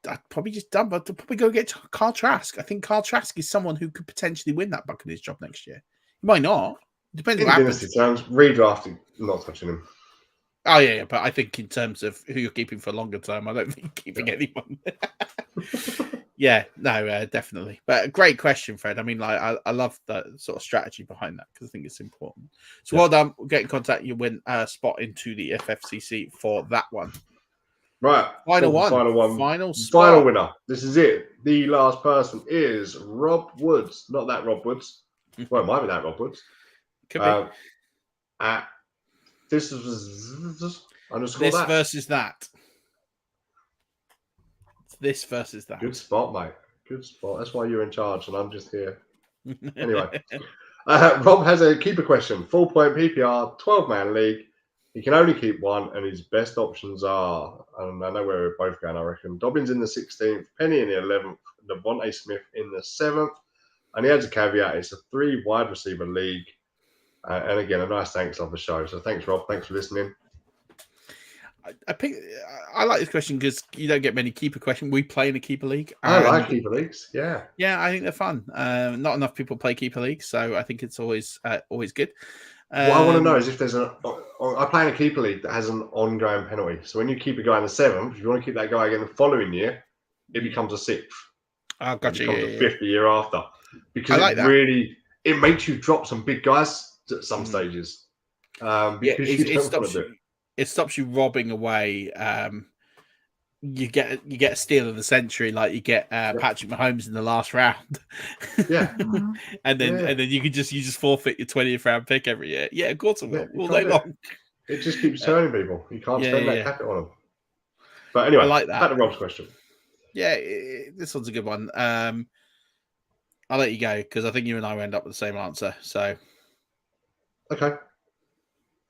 dump. I'd probably go get Kyle Trask. I think Kyle Trask is someone who could potentially win that Buccaneers job next year. He might not. Depends what happens. Dynasty terms, redrafting, not touching him. Oh yeah, but I think in terms of who you're keeping for longer term, I don't think keeping anyone. Yeah, no, definitely. But a great question, Fred. I mean, I love the sort of strategy behind that because I think it's important. So well done. We'll get in contact. You win a spot into the FFCC for that one. Right. Final winner. This is it. The last person is Rob Woods. Not that Rob Woods. Well, it might be that Rob Woods. Could be. This versus that. This versus that. Good spot, mate. Good spot. That's why you're in charge and I'm just here. Anyway, Rob has a keeper question. 4-point PPR, 12-man league. He can only keep one, and his best options are, and I know where we're both going, I reckon. Dobbins in the 16th, Penny in the 11th, Devontae Smith in the 7th. And he adds a caveat. It's a 3 wide receiver league. And again, a nice thanks on the show. So thanks, Rob. Thanks for listening. I like this question because you don't get many keeper questions. We play in a keeper league. I like keeper leagues. Yeah. Yeah, I think they're fun. Not enough people play keeper leagues, so I think it's always good. What I want to know is if there's I play in a keeper league that has an ongoing penalty. So when you keep a guy in the 7th, if you want to keep that guy again the following year, it becomes a 6th. Oh, gotcha. It becomes a 5th the year after. Because I like that. Really, it makes you drop some big guys at some stages. Because it stops you robbing away. You get a steal of the century, like you get Patrick Mahomes in the last round. Yeah, and then you just forfeit your 20th round pick every year. Yeah, of course it will. All day long. It just keeps turning people. You can't spend that capital on them. But anyway, I like that. Back to Rob's question. Yeah, this one's a good one. I'll let you go because I think you and I will end up with the same answer. So, okay.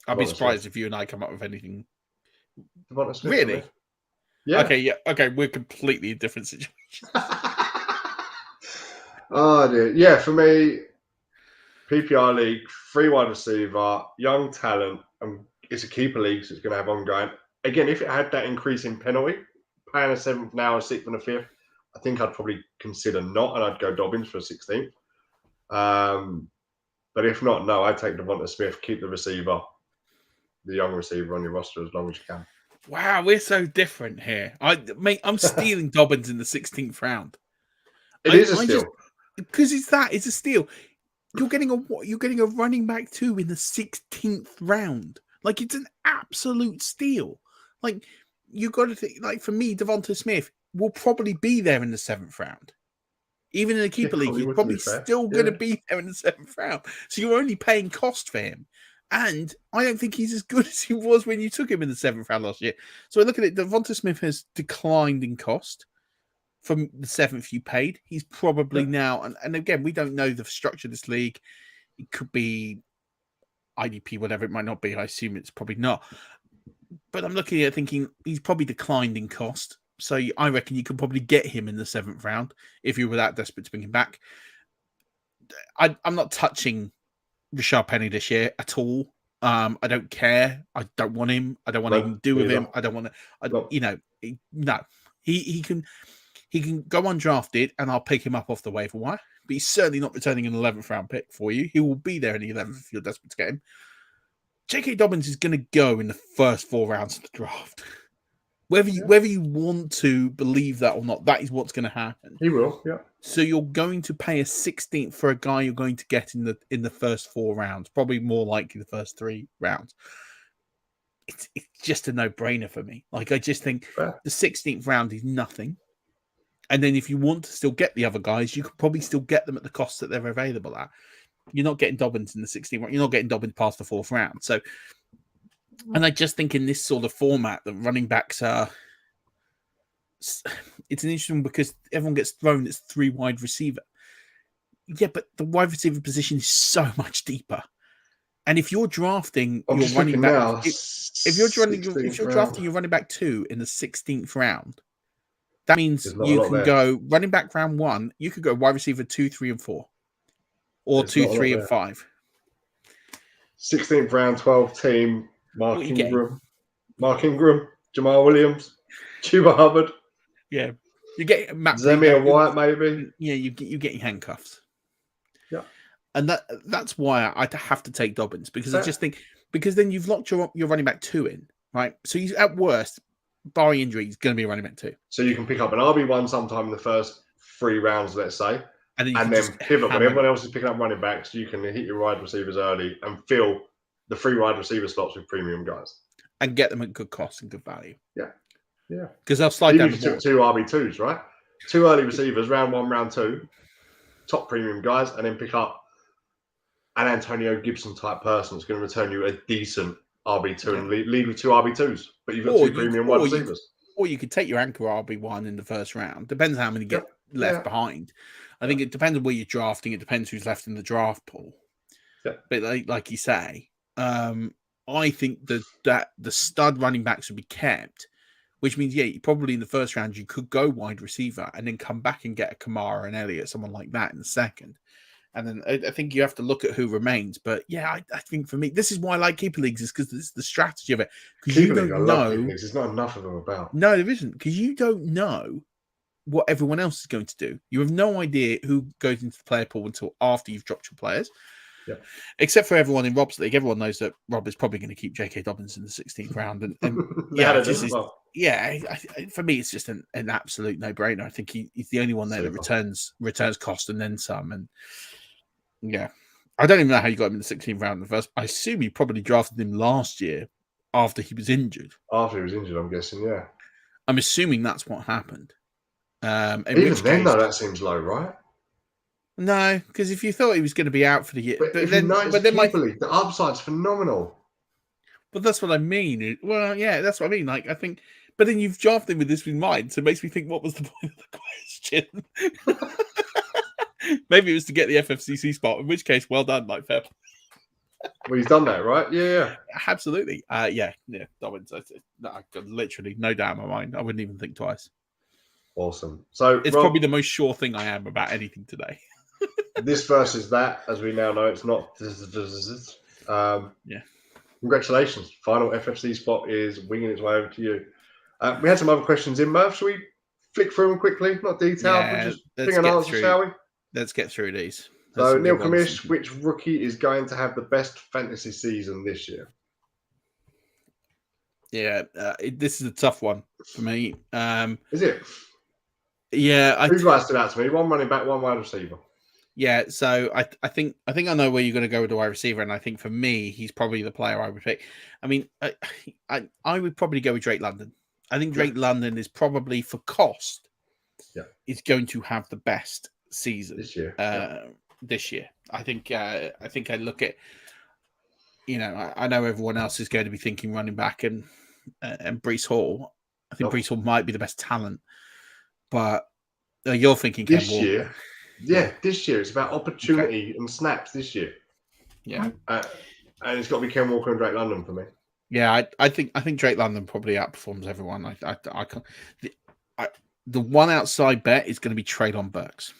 I'll be surprised if you and I come up with anything. Really? Yeah. Okay. Yeah. Okay. We're completely in different situations. Oh dear. Yeah. For me, PPR league, 3 wide receiver, young talent, and it's a keeper league, so it's going to have ongoing. Again, if it had that increase in penalty, paying a 7th now, a 6th, and a 5th, I think I'd probably consider not, and I'd go Dobbins for a 16th. But if not, no, I'd take Devonta Smith, keep the receiver, the young receiver on your roster as long as you can. Wow, we're so different here. I'm stealing Dobbins in the 16th round. It is a steal. Because it's a steal. You're getting a running back 2 in the 16th round. Like, it's an absolute steal. Like, you got to think, like, for me, Devonta Smith will probably be there in the 7th round. Even in a keeper league, he's probably still going to be there in the 7th round. So you're only paying cost for him. And I don't think he's as good as he was when you took him in the 7th round last year. So I look at it, Devonta Smith has declined in cost from the 7th you paid. He's probably now, and again, we don't know the structure of this league. It could be IDP, whatever it might not be. I assume it's probably not. But I'm looking at it thinking he's probably declined in cost. So I reckon you could probably get him in the 7th round if you were that desperate to bring him back. I'm not touching Rashard Penny this year at all. I don't care. I don't want him. I don't want anything to do with him. I don't want to. No. He can go undrafted, and I'll pick him up off the waiver wire. But he's certainly not returning an 11th round pick for you. He will be there in the 11th if you're desperate to get him. J.K. Dobbins is going to go in the first 4 rounds of the draft. Whether you want to believe that or not, that is what's going to happen. He will, yeah. So you're going to pay a 16th for a guy you're going to get in the first 4 rounds, probably more likely the first 3 rounds. It's just a no-brainer for me. Like, I just think the 16th round is nothing. And then if you want to still get the other guys, you could probably still get them at the cost that they're available at. You're not getting Dobbins in the 16th round. You're not getting Dobbins past the 4th round. So, and I just think in this sort of format, the running backs are... It's an interesting because everyone gets thrown as 3 wide receiver. Yeah, but the wide receiver position is so much deeper. And if you're drafting your running back... If you're drafting your running back 2 in the 16th round, that means you can go running back round 1. You could go wide receiver 2, 3, and 4, or 2, 3, and 5. 16th round, 12 team. Mark Ingram, Jamal Williams, Chuba Hubbard. Yeah, you get Matt Zamir White, maybe. Yeah, you get your handcuffs. Yeah, and that's why I have to take Dobbins because I just think then you've locked your running back 2 in, right? So he's at worst, barring injury, he's going to be a running back 2. So you can pick up an RB1 sometime in the first 3 rounds, let's say, and then pivot when everyone else is picking up running backs. You can hit your wide receivers early and fill the 3 wide receiver slots with premium guys and get them at good cost and good value. Yeah, because they'll slide down. You took 2 RB2s, right? 2 early receivers, round 1, round 2, top premium guys, and then pick up an Antonio Gibson type person that's going to return you a decent RB2 and lead with 2 RB2s. But you've got 2 premium wide receivers. Or you could take your anchor RB1 in the first round. Depends how many get left behind. I think it depends on where you're drafting. It depends who's left in the draft pool. Yeah. But like you say, I think that the stud running backs would be kept. Which means, probably in the first round, you could go wide receiver and then come back and get a Kamara and Elliott, someone like that in the second. And then I think you have to look at who remains. But I think for me, this is why I like keeper leagues, is because it's the strategy of it. Because you don't know. There's not enough of them about. No, there isn't. Because you don't know what everyone else is going to do. You have no idea who goes into the player pool until after you've dropped your players. Yeah. Except for everyone in Rob's league. Everyone knows that Rob is probably going to keep J.K. Dobbins in the 16th round. And for me, it's just an absolute no-brainer. I think he's the only one there that returns cost and then some. And I don't even know how you got him in the 16th round in the first. I assume you probably drafted him last year after he was injured. After he was injured, I'm guessing, yeah. I'm assuming that's what happened. Even then, though, that seems low, right? No, because if you thought he was going to be out for the year, but then the upside's phenomenal. But that's what I mean. Well, yeah, that's what I mean. Like, I think, but then you've drafted him with this in mind, so it makes me think, what was the point of the question? Maybe it was to get the FFCC spot, in which case, well done, like fair. Well, he's done that, right? Yeah. Absolutely. Yeah. That wins. Literally, no doubt in my mind. I wouldn't even think twice. Awesome. So it's probably the most sure thing I am about anything today. This versus that, as we now know, it's not. Yeah. Congratulations. Final FFC spot is winging its way over to you. We had some other questions in, Murf. Shall we flick through them quickly? Not detailed. Yeah, we'll just bring an answer, shall we? Let's get through these. So, Neil Kamish, which rookie is going to have the best fantasy season this year? Yeah, this is a tough one for me. Is it? Yeah. Who's guys stood out to me? One running back, one wide receiver. Yeah, so I think I know where you're going to go with the wide receiver, and I think for me, he's probably the player I would pick. I mean, I would probably go with Drake London. I think Drake London is probably, for cost, is going to have the best season this year. This year, I think I look at, I know everyone else is going to be thinking running back and Breece Hall. I think Breece Hall might be the best talent, but you're thinking this year. Yeah, this year it's about opportunity and snaps this year. Yeah, and it's got to be Ken Walker and Drake London for me. Yeah, I think Drake London probably outperforms everyone. I can't. The one outside bet is going to be Treylon Burks.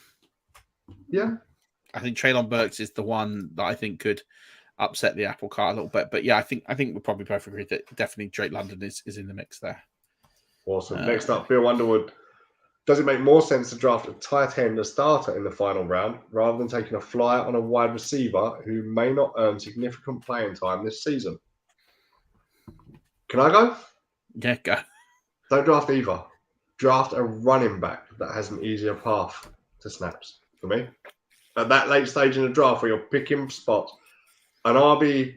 Yeah, I think Treylon Burks is the one that I think could upset the apple cart a little bit. But yeah, I think we'll probably both agree that definitely Drake London is in the mix there. Awesome. Next up, Bill Underwood. Does it make more sense to draft a tight end, a starter in the final round, rather than taking a flyer on a wide receiver who may not earn significant playing time this season? Can I go? Yeah, go. Don't draft either. Draft a running back that has an easier path to snaps for me. At that late stage in the draft where you're picking spots, an RB3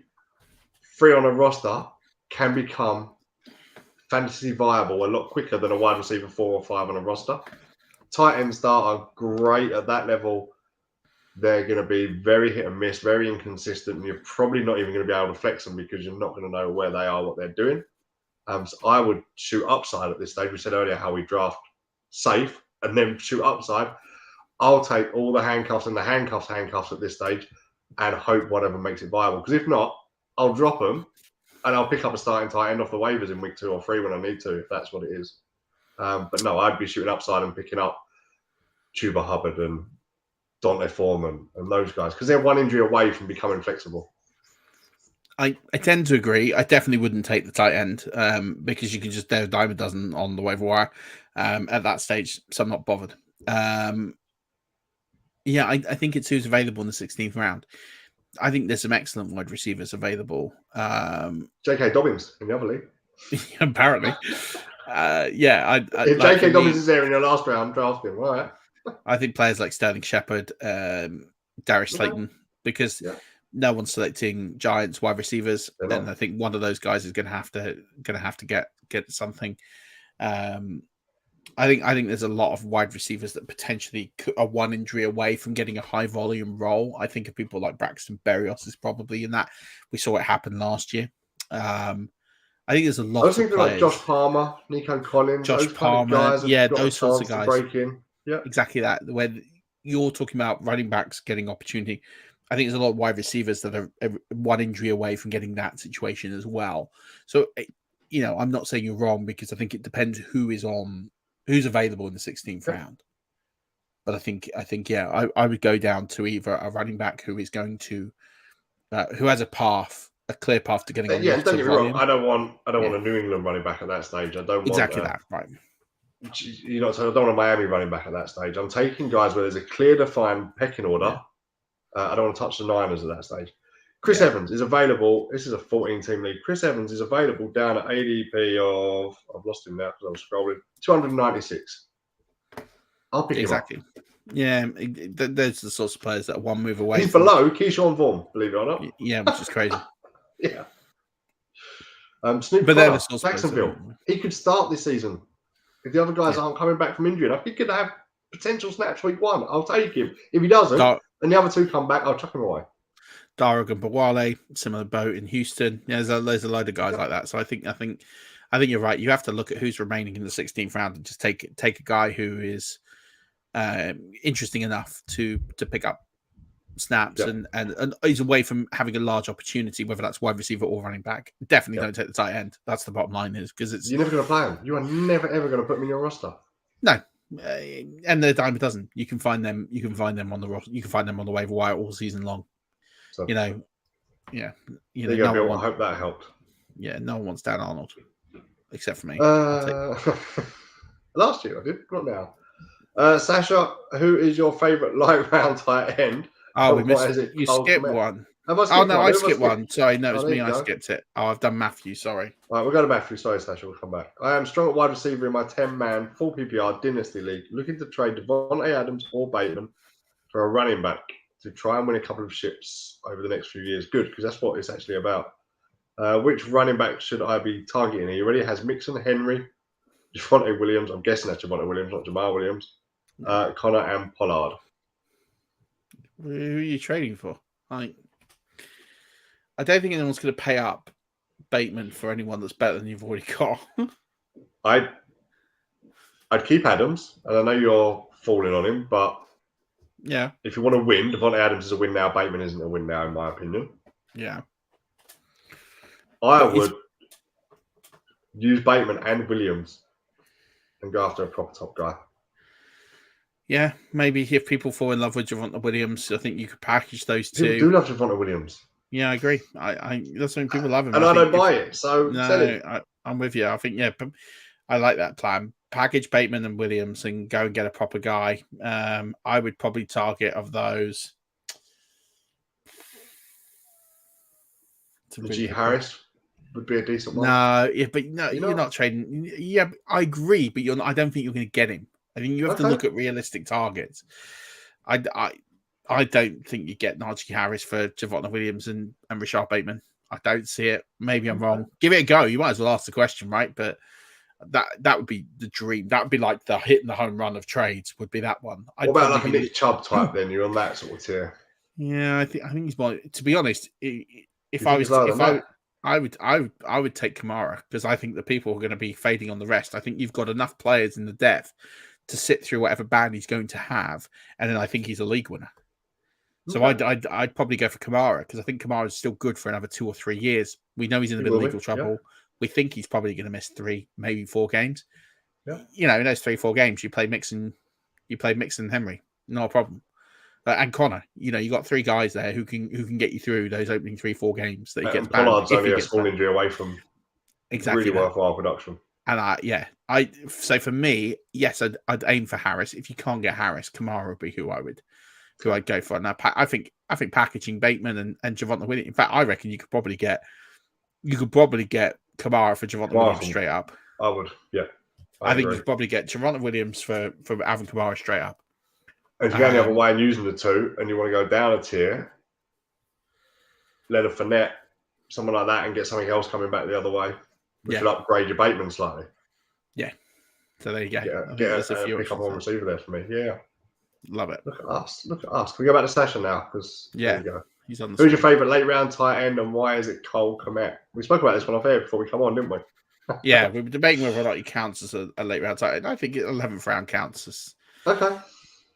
on a roster can become fantasy viable a lot quicker than a wide receiver 4 or 5 on a roster. Tight end starter, great at that level. They're going to be very hit and miss, very inconsistent, and you're probably not even going to be able to flex them because you're not going to know where they are, what they're doing. So I would shoot upside at this stage. We said earlier how we draft safe and then shoot upside. I'll take all the handcuffs and the handcuffs at this stage and hope whatever makes it viable. Because if not, I'll drop them and I'll pick up a starting tight end off the waivers in week 2 or 3 when I need to, if that's what it is. But no, I'd be shooting upside and picking up Chuba Hubbard and Dante Foreman and those guys because they're one injury away from becoming flexible. I tend to agree. I definitely wouldn't take the tight end because you can just do a dime a dozen on the waiver wire at that stage. So I'm not bothered. Yeah, I think it's who's available in the 16th round. I think there's some excellent wide receivers available. J.K. Dobbins in the other league. Apparently. If J.K. Dobbins is there in your last round, draft him. All right. I think players like Sterling Shepard, Darius Slayton, because no one's selecting Giants wide receivers, then I think one of those guys is going to have to get something. I think there's a lot of wide receivers that potentially are one injury away from getting a high volume role. I think of people like Braxton Berrios is probably in that. We saw it happen last year. I think there's a lot. I was thinking like Josh Palmer, Nico Collins, Josh Palmer, those sorts of guys. Break in. Yeah, exactly that. When you're talking about running backs getting opportunity, I think there's a lot of wide receivers that are one injury away from getting that situation as well. So, I'm not saying you're wrong because I think it depends who's available in the 16th round. But I think I would go down to either a running back who is going to, who has a clear path to getting. Don't get me wrong. I don't want a New England running back at that stage. I don't want that. Right. I don't want a Miami running back at that stage. I'm taking guys where there's a clear defined pecking order. Yeah. I don't want to touch the Niners at that stage. Chris Evans is available. This is a 14-team league. Chris Evans is available down at ADP of, I've lost him now because I was scrolling, 296. I'll pick him up. Yeah, there's the sorts of players that are one move away. He's below Keyshawn Vaughn, believe it or not. Yeah, which is crazy. Yeah. Snoop But Connor, they're the sorts of Jacksonville. players He could start this season. If the other guys aren't coming back from injury enough, he could have potential snaps week 1. I'll take him. If he doesn't, and the other 2 come back, I'll chuck him away. Darragh and Bawale, similar boat in Houston. Yeah, there's a load of guys like that. So I think you're right. You have to look at who's remaining in the 16th round and just take a guy who is interesting enough to pick up snaps and is away from having a large opportunity, whether that's wide receiver or running back. Definitely don't take the tight end. That's the bottom line, is because you're never going to play him. You are never ever going to put him in your roster. No. And they're a dime a dozen. You can find them on the roster. You can find them on the waiver wire all season long. So, I hope that helped. Yeah, no one wants Dan Arnold except for me. Last year I did, not now. Sasha, who is your favourite light round tight end? Oh, we missed it. You skipped one. I skipped one. Sorry, no, it's me. I skipped it. Oh, I've done Matthew. Sorry. All right, we'll go to Matthew. Sorry, Sasha. We'll come back. I am strong at wide receiver in my 10-man full PPR Dynasty League, looking to trade Devontae Adams or Bateman for a running back to try and win a couple of ships over the next few years. Good, because that's what it's actually about. Which running back should I be targeting? He already has Mixon, Henry, Javonte Williams. I'm guessing that's Javonte Williams, not Jamal Williams. Connor and Pollard. Who are you trading for? I don't think anyone's going to pay up Bateman for anyone that's better than you've already got. I'd keep Adams, and I know you're falling on him, but yeah, if you want to win, Devontae Adams is a win now. Bateman isn't a win now, in my opinion. Yeah, I would use Bateman and Williams and go after a proper top guy. Yeah, maybe if people fall in love with Javonte Williams, I think you could package those two. People do love Javonte Williams. Yeah, I agree. I that's when people love him. And I don't buy it, so I'm with you. I think, I like that plan. Package Bateman and Williams and go and get a proper guy. I would probably target of those. G. Harris would be a decent one. You're not trading. Yeah, I agree, but I don't think you're going to get him. I think you have to look at realistic targets. I don't think you get Najee Harris for Javonte Williams and Rashad Bateman. I don't see it. Maybe I'm wrong. Give it a go. You might as well ask the question, right? But that would be the dream. That would be like the hitting the home run of trades. Would be that one. What about like a Nick Chubb type? Then you're on that sort of tier. Yeah, I think he's more. To be honest, I would take Kamara because I think the people are going to be fading on the rest. I think you've got enough players in the depth to sit through whatever band he's going to have, and then I think he's a league winner. So I'd probably go for Kamara because I think Kamara is still good for another 2 or 3 years. We know he's in a bit of legal trouble. Yeah. We think he's probably going to miss 3, maybe 4 games. Yeah. In those 3-4 games, you play Mixon, Henry, no problem. And Connor, you got 3 guys there who can get you through those opening 3-4 games that he gets banned. Pollard's only a small injury away from exactly really worthwhile production. And so for me, yes, I'd aim for Harris. If you can't get Harris, Kamara would be who I'd go for. Now, I think packaging Bateman and Javonte Williams. In fact, I reckon you could probably get Kamara for Javonte Williams straight up. I would, yeah. I think you could probably get Javonte Williams for Alvin Kamara straight up. And if you go the other way and using the 2, and you want to go down a tier, Leonard Fournette, someone like that, and get something else coming back the other way, which would upgrade your Bateman slightly. Yeah. So there you go. Get a pick up on receiver there for me. Yeah. Love it. Look at us. Can we go back to Sasha now? Because there you go. He's on the Who's your favourite late round tight end, and why is it Cole Kmet? We spoke about this one off air before we come on, didn't we? Yeah, we were debating whether or not he counts as a late round tight end. I think 11th round counts as. Okay.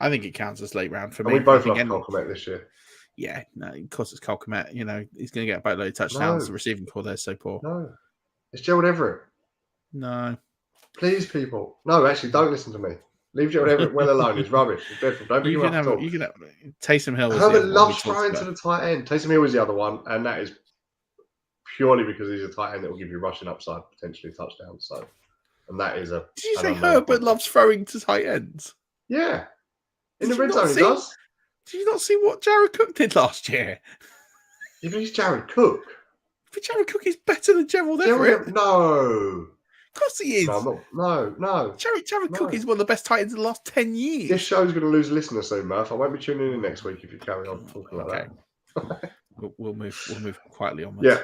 I think it counts as late round for me. We both love Cole Kmet this year. Yeah, no, of course it's Cole Kmet. He's going to get a boatload of touchdowns. The receiving core there's so poor. No, it's Gerald Everett. No. Please, people. No, actually, don't listen to me. Leave Gerald Everett well alone. He's rubbish. He's dreadful. Don't pick him up at all. You can have Taysom Hill. Herbert loves throwing to the tight end. Taysom Hill is the other one, and that is purely because he's a tight end that will give you rushing upside, potentially touchdowns. So, and that is a. Did you say Herbert loves throwing to tight ends? Yeah. In the red zone, he does. Did you not see what Jared Cook did last year? If he's Jared Cook. But Jared Cook is better than Gerald Everett. No. Of course he is. No, I'm not. No. Jared Cook is one of the best tight ends of the last 10 years. This show's going to lose listeners soon, Murf. I won't be tuning in next week if you carry on talking like that. We'll move quietly onwards. Yeah.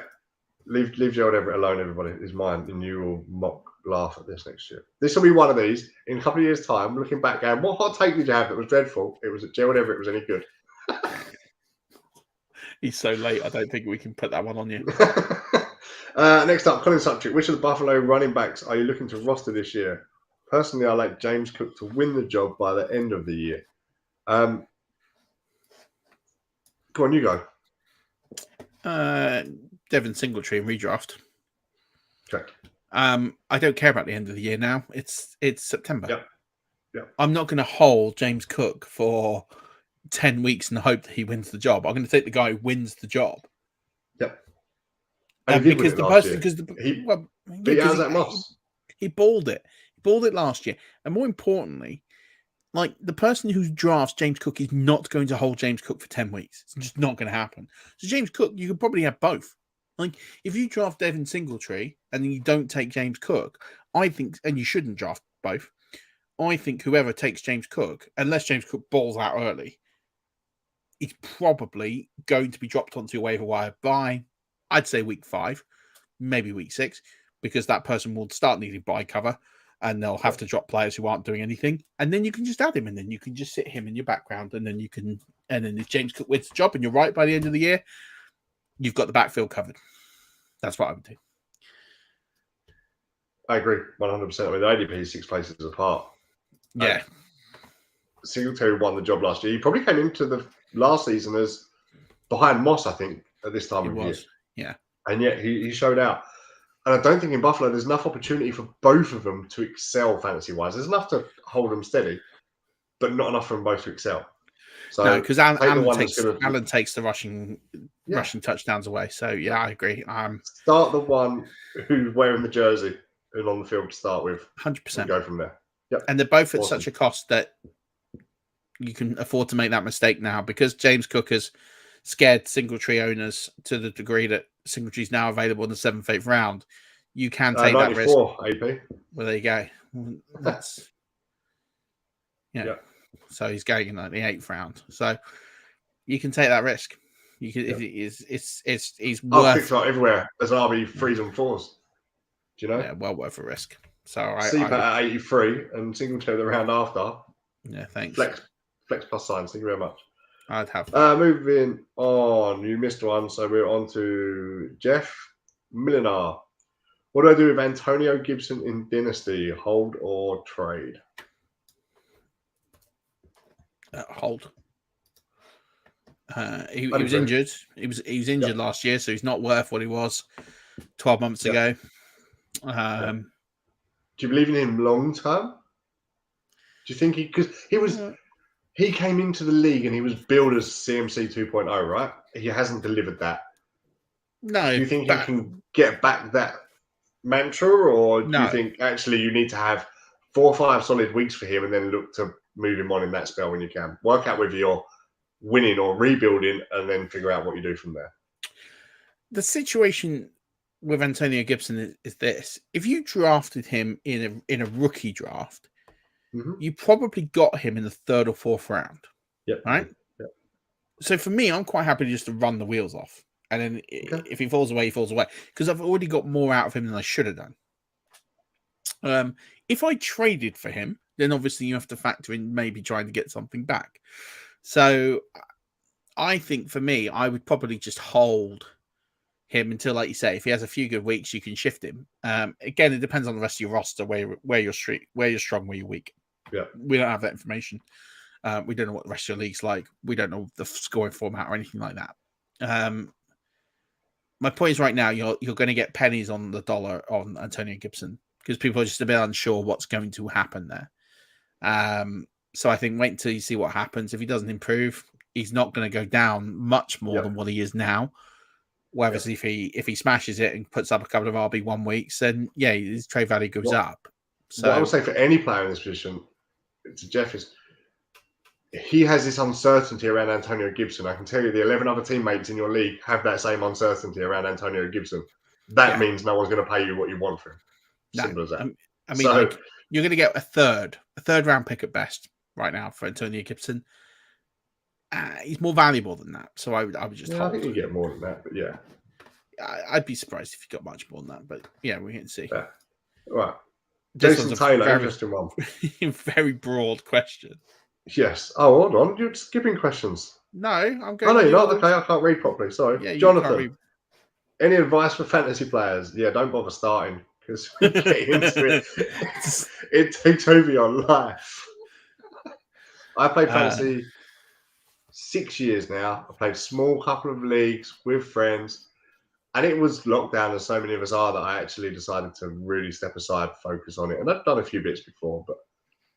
Leave Gerald Everett alone, everybody. It's mine, and you will laugh at this next year. This will be one of these in a couple of years' time. Looking back, going, what hot take did you have that was dreadful? It was that Gerald Everett was any good. He's so late. I don't think we can put that one on you. Next up, Colin Subtrick. Which of the Buffalo running backs are you looking to roster this year? Personally, I like James Cook to win the job by the end of the year. Go on, you go. Devin Singletary in redraft. Okay. I don't care about the end of the year now. It's September. Yep. I'm not going to hold James Cook for 10 weeks and hope that he wins the job. I'm going to take the guy who wins the job. Yep. Because the person, he balled it. He balled it last year. And more importantly, like the person who drafts James Cook is not going to hold James Cook for 10 weeks. It's just not going to happen. So James Cook, you could probably have both. Like if you draft Devin Singletary and then you don't take James Cook, I think, and you shouldn't draft both. I think whoever takes James Cook, unless James Cook balls out early, is probably going to be dropped onto your waiver wire by, I'd say, week 5, maybe week 6, because that person will start needing buy cover and they'll have to drop players who aren't doing anything. And then you can just add him and then you can just sit him in your background and then if James Cook wins the job and you're right by the end of the year, you've got the backfield covered. That's what I would do. I agree 100%. I mean, the ADP is 6 places apart. Yeah. Singletary won the job last year. He probably came into the last season as behind Moss, I think, at this time of year. Yeah. And yet he showed out. And I don't think in Buffalo there's enough opportunity for both of them to excel fantasy-wise. There's enough to hold them steady, but not enough for them both to excel. So no, because Allen takes the rushing touchdowns away. So, yeah, I agree. Start the one who's wearing the jersey and on the field to start with. 100%. And go from there. Yep. And they're both at such a cost that you can afford to make that mistake now because James Cook has scared Singletary owners to the degree that Singletary's now available in the 7th, 8th round. You can take that risk. AP. Well, there you go. That's yeah. So he's going in like the 8th round. So you can take that risk. You can. He's worth. Picks right everywhere. There's an RB3s and 4s. Do you know? Yeah, well worth a risk. So CPAT at 83 and Singletary the round after. Yeah, thanks. Flex plus signs. Thank you very much. I'd have. Moving on. You missed one, so we're on to Jeff Millinar. What do I do with Antonio Gibson in Dynasty? Hold or trade? Hold. He was injured. He was injured last year, so he's not worth what he was 12 months ago. Do you believe in him long term? Do you think he came into the league and he was billed as CMC 2.0, right? He hasn't delivered that. No. Do you think he can get back that mantra, or do you think actually you need to have 4 or 5 solid weeks for him and then look to move him on in that spell when you can? Work out whether you're winning or rebuilding and then figure out what you do from there. The situation with Antonio Gibson is this. If you drafted him in a rookie draft, you probably got him in the 3rd or 4th round. Yep. Right? Yep. So for me, I'm quite happy just to run the wheels off. And then if he falls away, he falls away. Because I've already got more out of him than I should have done. If I traded for him, then obviously you have to factor in maybe trying to get something back. So I think for me, I would probably just hold him until, like you say, if he has a few good weeks, you can shift him. Again, it depends on the rest of your roster, where you're strong, where you're weak. Yeah, we don't have that information. We don't know what the rest of your league's like. We don't know the scoring format or anything like that. My point is, right now, you're going to get pennies on the dollar on Antonio Gibson because people are just a bit unsure what's going to happen there. So I think wait until you see what happens. If he doesn't improve, he's not going to go down much more than what he is now. Whereas if he smashes it and puts up a couple of RB1 weeks, then his trade value goes up. So what I would say for any player in this position, to Jeff, is he has this uncertainty around Antonio Gibson. I can tell you the 11 other teammates in your league have that same uncertainty around Antonio Gibson. That means no one's going to pay you what you want for him. Simple as that. I mean, like, you're going to get a third round pick at best right now for Antonio Gibson. He's more valuable than that, so I would just hold. I think you get more than that, but yeah, I'd be surprised if you got much more than that. But yeah, we can see. Yeah. Right, This Jason Taylor, interesting one. Very broad question. Yes. Oh, hold on, you're skipping questions. No, I'm going. Oh no, you're not. Okay, I can't read properly. Sorry, yeah, Jonathan. Any advice for fantasy players? Yeah, don't bother starting because we get into it. It takes over your life. I played fantasy 6 years now. I played a small couple of leagues with friends, and it was lockdown, as so many of us are, that I actually decided to really step aside, focus on it. And I've done a few bits before, but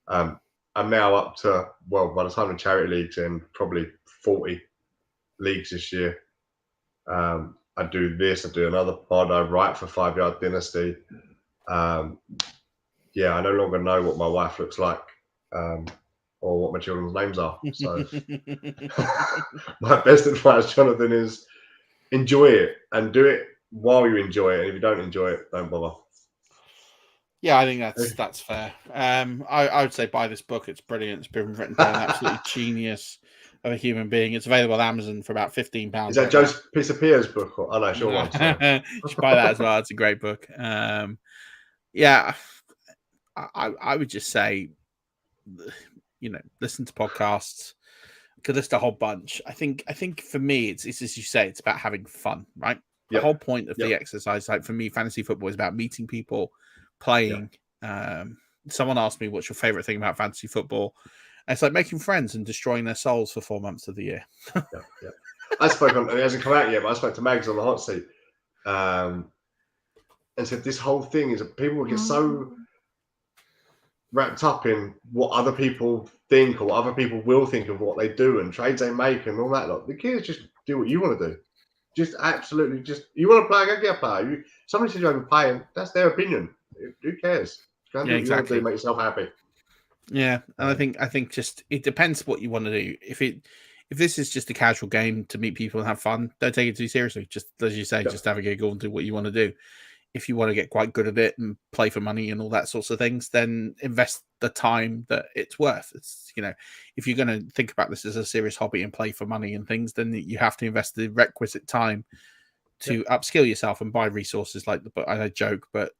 I'm now up to, well, by the time the charity leagues in, probably 40 leagues this year. I do this, I do another pod, I write for 5 Yard Dynasty. Yeah, I no longer know what my wife looks like. Or what my children's names are. So my best advice, Jonathan, is enjoy it and do it while you enjoy it. And if you don't enjoy it, don't bother. Yeah, I think that's fair. I would say buy this book. It's brilliant. It's been written by an absolute genius of a human being. It's available on Amazon for about £15. Is that Joe Pisapia's book? Oh, no, sure one. You should buy that as well. It's a great book. Yeah, I would just say, listen to podcasts. Could list a whole bunch. I think for me, it's as you say, it's about having fun, right? The whole point of the exercise, like for me, fantasy football is about meeting people, playing. Someone asked me, "What's your favorite thing about fantasy football?" And it's like making friends and destroying their souls for 4 months of the year. I spoke on. It hasn't come out yet, but I spoke to Mags on the hot seat, and said this whole thing is that people get so wrapped up in what other people think or what other people will think of what they do and trades they make and all that. Like, the kids just do what you want to do. Just absolutely, you want to play, go get a player. Somebody says you overpay, and that's their opinion. Who cares? Go and do what you want to do, make yourself happy. Yeah, and I think just it depends what you want to do. If this is just a casual game to meet people and have fun, don't take it too seriously. Just as you say, just have a giggle and do what you want to do. If you want to get quite good at it and play for money and all that sorts of things, then invest the time that it's worth. It's, if you're going to think about this as a serious hobby and play for money and things, then you have to invest the requisite time to upskill yourself and buy resources like the book. I joke, but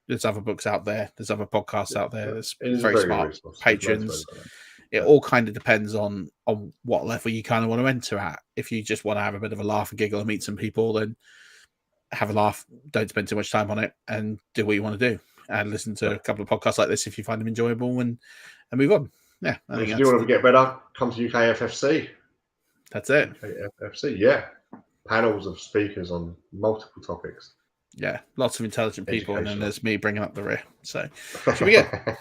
there's other books out there. There's other podcasts out there. There's very smart patrons. It all kind of depends on what level you kind of want to enter at. If you just want to have a bit of a laugh and giggle and meet some people, then have a laugh, don't spend too much time on it, and do what you want to do. And listen to a couple of podcasts like this if you find them enjoyable, and move on. Yeah, I think if you want to get better, come to UK FFC. That's it. UK FFC, yeah. Panels of speakers on multiple topics. Yeah, lots of intelligent people, and then there's me bringing up the rear. So, should we get?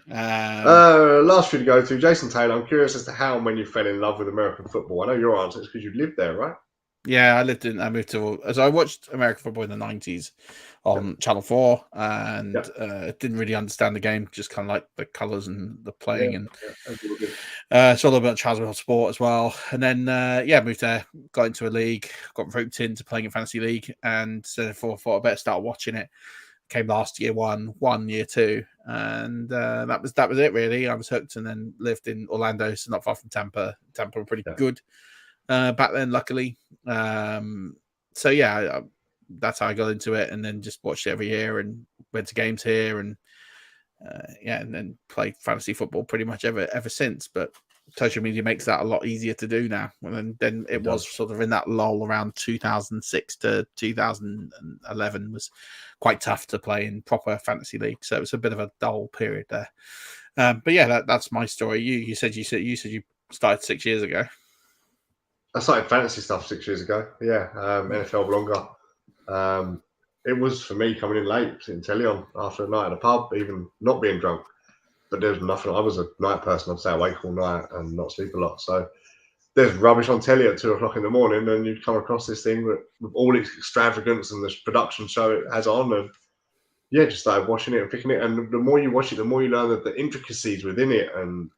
Last few to go to, Jason Taylor. I'm curious as to how and when you fell in love with American football. I know your answer is because you lived there, right? Yeah, I moved to, as I watched American football in the 90s on Channel 4, and didn't really understand the game, just kind of like the colours and the playing, and saw a little bit of Chaswell sport as well. And then, moved there, got into a league, got roped into playing a fantasy league, and so thought I better start watching it. Came last year one, year two, and that was it really. I was hooked, and then lived in Orlando, so not far from Tampa. Tampa were pretty good back then, luckily. So yeah, that's how I got into it, and then just watched it every year and went to games here, and and then played fantasy football pretty much ever since. But social media makes that a lot easier to do now. And then it was sort of in that lull around 2006 to 2011 was quite tough to play in proper fantasy league. So it was a bit of a dull period there. But yeah, that's my story. You said you started 6 years ago. I started fantasy stuff 6 years ago. Yeah, NFL longer. It was for me coming in late, sitting telly on after a night at a pub, even not being drunk. But there's nothing. I was a night person. I'd stay awake all night and not sleep a lot. So there's rubbish on telly at 2 o'clock in the morning, and you'd come across this thing with all its extravagance and this production show it has on, and just started watching it and picking it. And the more you watch it, the more you learn the intricacies within it. And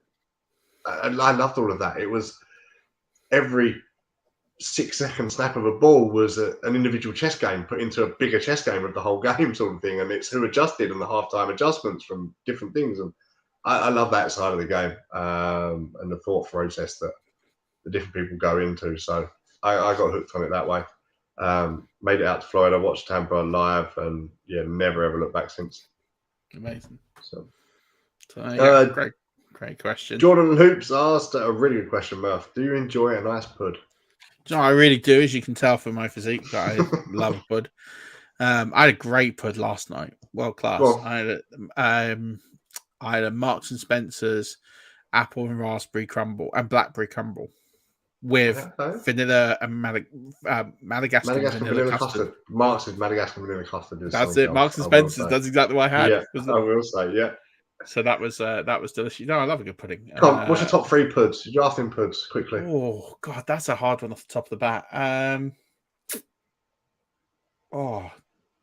I loved all of that. It was every 6-second snap of a ball was an individual chess game put into a bigger chess game of the whole game sort of thing, and it's who adjusted and the halftime adjustments from different things. And I love that side of the game and the thought process that the different people go into. So I got hooked on it that way. Made it out to Florida, watched Tampa live, and never ever looked back since. Amazing. So great question. Jordan Hoops asked a really good question, Murf. Do you enjoy a nice pud? Do you know, I really do, as you can tell from my physique, that I love a pud. I had a great pud last night, world class. Well, I had a Marks and Spencer's apple and raspberry crumble and blackberry crumble with vanilla and Madagascar vanilla custard. Marks with Madagascar vanilla custard. That's it. Marks and Spencer's. That's exactly what I had. Yeah, I will say, yeah. So that was delicious. No, I love a good pudding. Come on, what's your top 3 puds? Drafting puds quickly. Oh God, that's a hard one off the top of the bat.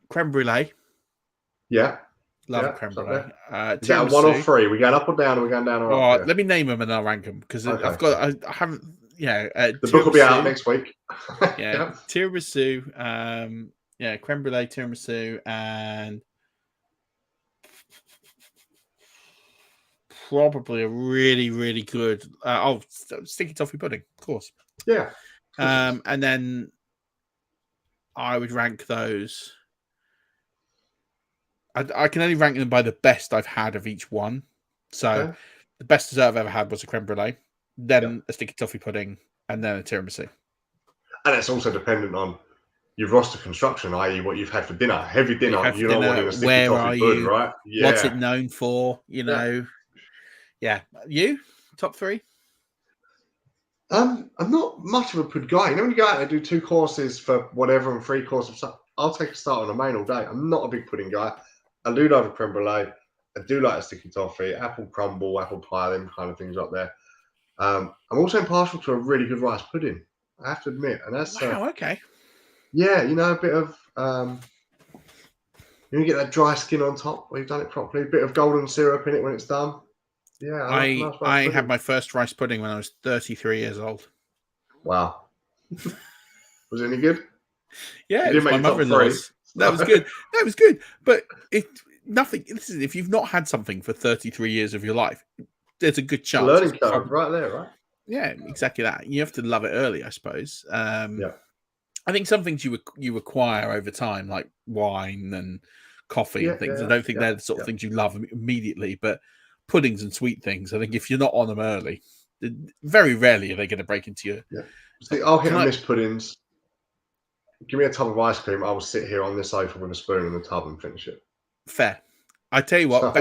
Creme brulee. Yeah, love creme brulee. Is that 1 or 3? We going up or down? Or we going down or up? Let me name them and I'll rank them because I haven't. Yeah, the book will be out next week. Yeah, tiramisu. Creme brulee, tiramisu, and probably a really, really good sticky toffee pudding, of course. Yeah. And then I would rank those. I can only rank them by the best I've had of each one. So the best dessert I've ever had was a creme brulee, then a sticky toffee pudding, and then a tiramisu. And it's also dependent on your roster construction, i.e. what you've had for dinner. Heavy dinner, you're not wanting a sticky toffee pudding, right? Yeah. What's it known for, you know? Yeah. You? Top 3? I'm not much of a pud guy. You know when you go out and do 2 courses for whatever and 3 courses of stuff, I'll take a start on a main all day. I'm not a big pudding guy. I do love a creme brulee. I do like a sticky toffee, apple crumble, apple pie, them kind of things up there. I'm also impartial to a really good rice pudding, I have to admit. And that's okay. Yeah, a bit of you get that dry skin on top where you've done it properly, a bit of golden syrup in it when it's done. Yeah, I had my first rice pudding when I was 33 years old. Wow. Was it any good? Yeah, it was my mother-in-law's. That was good. That was good. But listen, if you've not had something for 33 years of your life, there's a good chance. Learning curve right there, right? Yeah, exactly that. You have to love it early, I suppose. I think some things you acquire over time, like wine and coffee and things. I don't think they're the sort of things you love immediately, but puddings and sweet things, I think if you're not on them early, very rarely are they going to break into you. Yeah. See, I'll hit and miss puddings. Give me a tub of ice cream. I will sit here on this sofa with a spoon in the tub and finish it. Fair. I tell you what,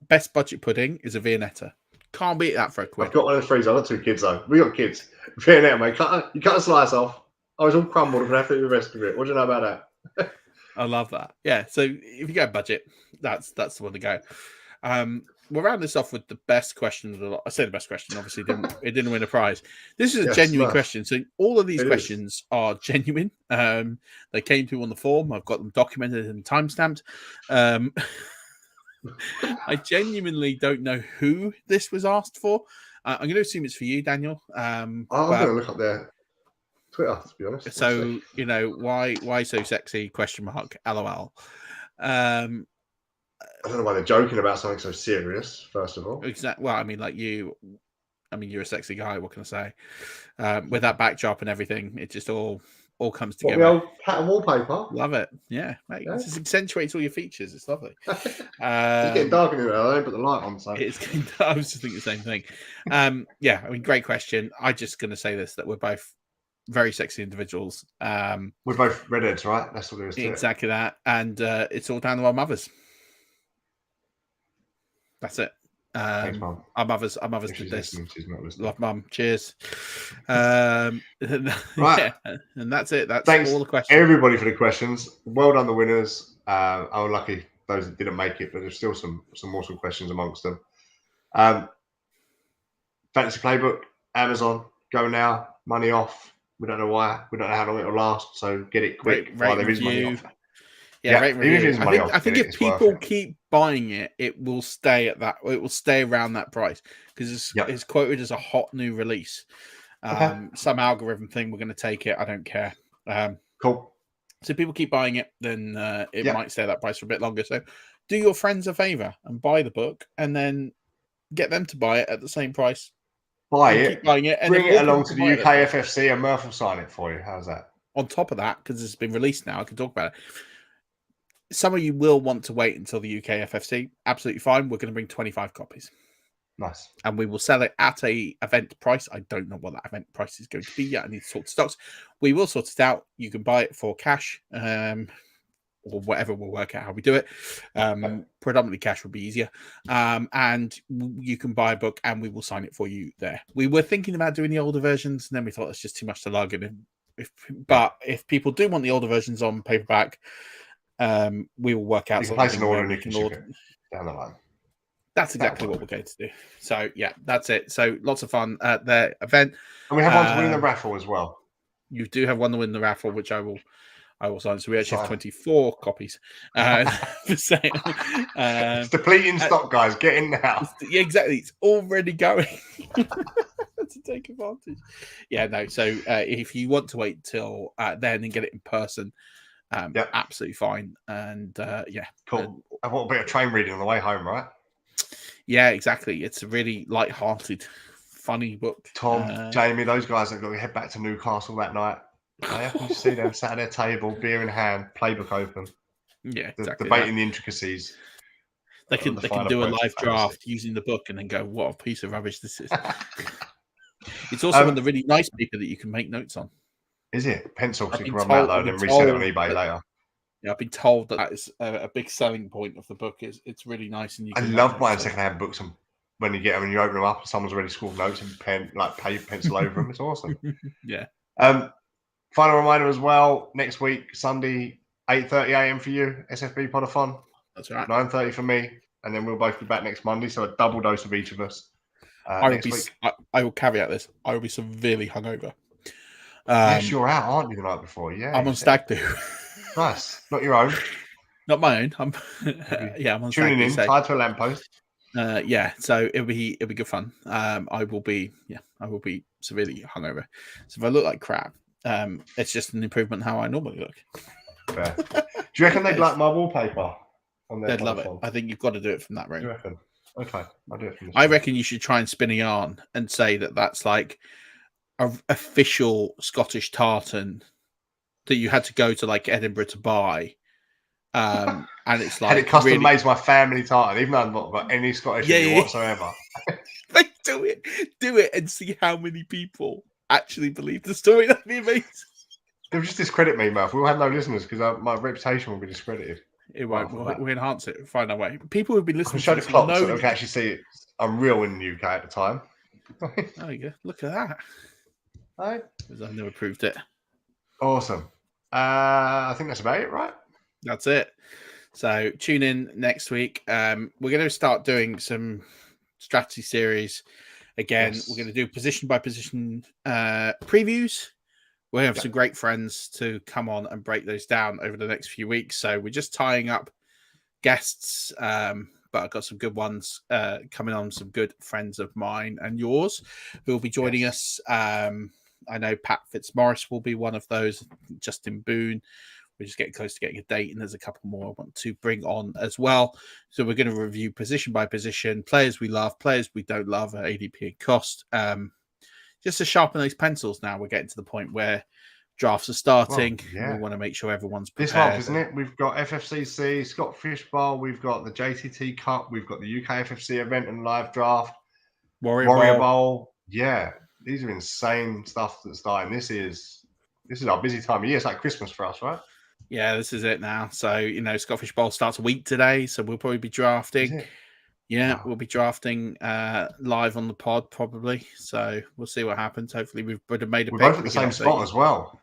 best budget pudding is a Viennetta. Can't beat that for a quid. I've got one in the freezer. I've got 2 kids though. We got kids. Viennetta, mate. You cut a slice off. Oh, it's all crumbled and have to eat the rest of it. What do you know about that? I love that. Yeah. So if you go budget, that's the one to go. We'll round this off with the best question of the lot. I say the best question, obviously it didn't win a prize. This is a genuine question. So all of these questions are genuine. They came through on the form. I've got them documented and timestamped. I genuinely don't know who this was asked for. I'm going to assume it's for you, Daniel. I'm going to look up their Twitter, to be honest. So, why so sexy? ? LOL. I don't know why they're joking about something so serious, first of all. Exactly. Well, you're a sexy guy. What can I say? With that backdrop and everything, it just all comes together. The old pattern wallpaper. Love it. Yeah, mate. It just accentuates all your features. It's lovely. It's getting dark in here. I don't put the light on. So I was just thinking the same thing. Great question. I'm just going to say this, that we're both very sexy individuals. We're both redheads, right? That's what it is. Exactly that. And it's all down to our mothers. That's it. Thanks, Mum. Our mothers did this. Love, Mum. Cheers. Right. Yeah, and that's it. That's all the questions. Everybody for the questions. Well done, the winners. I'm lucky those that didn't make it, but there's still some awesome questions amongst them. Fantasy Playbook, Amazon, go now. Money off. We don't know why. We don't know how long it'll last. So get it quick while there is money off. Yeah, I think if people keep buying it, it will stay at that. It will stay around that price because it's quoted as a hot new release. Some algorithm thing, we're going to take it. I don't care. Cool. So if people keep buying it, then it might stay at that price for a bit longer. So do your friends a favor and buy the book, and then get them to buy it at the same price. Keep buying it, and bring it along to the UK FFC, and Murf will sign it for you. How's that? On top of that, because it's been released now, I can talk about it. Some of you will want to wait until the UK FFC. Absolutely fine. We're going to bring 25 copies. Nice. And we will sell it at a event price. I don't know what that event price is going to be yet. I need to sort the stocks. We will sort it out. You can buy it for cash, or whatever. We'll work out how we do it. Predominantly cash would be easier. And you can buy a book, and we will sign it for you there. We were thinking about doing the older versions, and then we thought it's just too much to lug in. But if people do want the older versions on paperback, we will work out. You can place an order and you can ship it down the line. That's exactly what we're going to do. So yeah, that's it. So lots of fun at the event. And we have one to win the raffle as well. You do have one to win the raffle, which I will sign. So we actually have 24 copies for sale. It's depleting stock, guys. Get in now. Yeah, exactly. It's already going. To take advantage. Yeah, no. So if you want to wait till then and get it in person, absolutely fine. And cool. I want a bit of train reading on the way home, right? Yeah, exactly. It's a really light-hearted, funny book. Tom, Jamie, those guys that got to head back to Newcastle that night. I happen to see them sat at their table, beer in hand, playbook open. Yeah, exactly. Debating the intricacies. They can do a live draft using the book and then go, "What a piece of rubbish this is." It's also one of the really nice paper that you can make notes on. Is it? Pencil, so you can run that load and resell it on eBay later. Yeah, I've been told that is a big selling point of the book. It's really nice, and I love buying secondhand books, and when you get them and you open them up, and someone's already scored notes and pencil over them. It's awesome. Yeah. Final reminder as well. Next week, Sunday, 8:30 a.m. for you, SFB Podathon. That's right. 9:30 for me, and then we'll both be back next Monday. So a double dose of each of us. I will caveat this. I will be severely hungover. Yes, you're out, aren't you, the night before? Yeah. I'm on stag do. Nice. Not your own. Not my own. I'm on tuning in, tied to a lamppost. So it'll be good fun. I will be severely hungover. So if I look like crap, it's just an improvement in how I normally look. Fair. Do you reckon they'd like my wallpaper on their They'd love it. I think you've got to do it from that room. Do you reckon? Okay, I'll do it from this. I reckon you should try and spin a yarn and say that that's like an official Scottish tartan that you had to go to like Edinburgh to buy. And it's like... and it custom made my family tartan, even though I've not got any Scottish whatsoever. Like, do it and see how many people actually believe the story. That'd be amazing. They'll just discredit me, Murf. We'll have no listeners because my reputation will be discredited. It won't. We'll enhance it. Find our way. People who've been listening to the clock so they can actually see it. I'm real in the UK at the time. There you go. Look at that. Right. Because I've never proved it. Awesome. I think that's about it, right? That's it. So tune in next week. We're going to start doing some strategy series again. Yes. We're going to do position by position previews. We have some great friends to come on and break those down over the next few weeks. So we're just tying up guests, but I've got some good ones coming on, some good friends of mine and yours who will be joining us. I know Pat Fitzmaurice will be one of those, Justin Boone. We're just getting close to getting a date, and there's a couple more I want to bring on as well. So we're going to review position by position, players we love, players we don't love, ADP and cost. Just to sharpen those pencils now, we're getting to the point where drafts are starting. We want to make sure everyone's prepared. This month, isn't it? We've got FFCC, Scott Fishbowl, we've got the JTT Cup, we've got the UK FFC event and live draft, Warrior Bowl. Yeah, these are insane stuff that's starting. This is our busy time of year. It's like Christmas for us, right? Yeah, this is it now. So, Scott Fishbowl starts a week today, so we'll probably be drafting. Yeah, we'll be drafting live on the pod probably. So we'll see what happens. Hopefully we've made a pick. We're both at the same spot as well.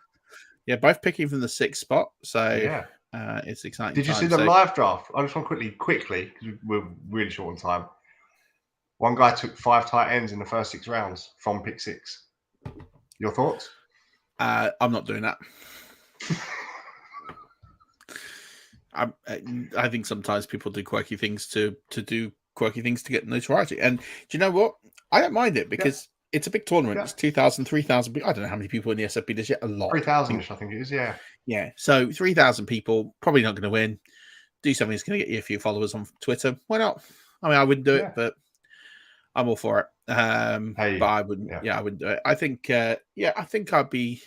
Yeah, both picking from the 6th spot. So it's exciting. Did you see the live draft? I just want quickly, because we're really short on time. One guy took 5 tight ends in the first 6 rounds from pick 6. Your thoughts? I'm not doing that. I think sometimes people do quirky things to do quirky things to get notoriety. And do you know what? I don't mind it because it's a big tournament. Yeah. It's 2,000, 3,000 people. I don't know how many people in the SFP this yet. A lot. 3,000-ish, I think it is, yeah. Yeah. So 3,000 people, probably not going to win. Do something that's going to get you a few followers on Twitter. Why not? I mean, I wouldn't do it, but I'm all for it. But I wouldn't. Yeah, I wouldn't do it. I think. I think I'd be.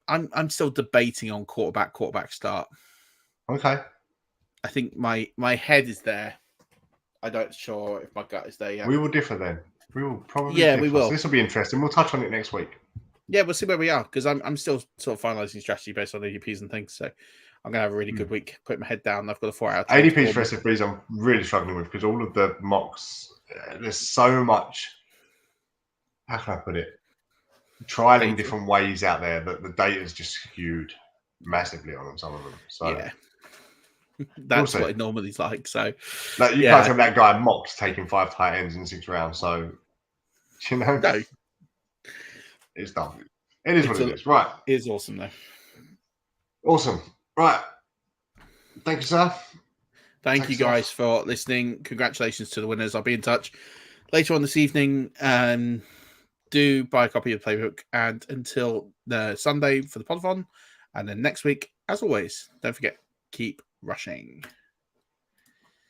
I'm still debating on quarterback start. Okay. I think my head is there. I'm not sure if my gut is there yet. We will differ then. We will probably. Yeah, differ. We will. So this will be interesting. We'll touch on it next week. Yeah, we'll see where we are because I'm still sort of finalising strategy based on ADPs and things. So I'm gonna have a really good week. Put my head down. I've got a 4 out. ADPs for SFBs I'm really struggling with because all of the mocks. There's so much. How can I put it? Trialing different ways out there that the data's just skewed massively on them. Some of them. So yeah. That's what it normally is like. So, like, you can't tell that guy mocks taking 5 tight ends in 6 rounds. So, no, it's done. It is what it is. Right. It is awesome, though. Awesome. Right. Thank you, sir. Thank you guys for listening. Congratulations to the winners. I'll be in touch later on this evening. Do buy a copy of the playbook. And until Sunday for the Podathon. And then next week, as always, don't forget, keep rushing.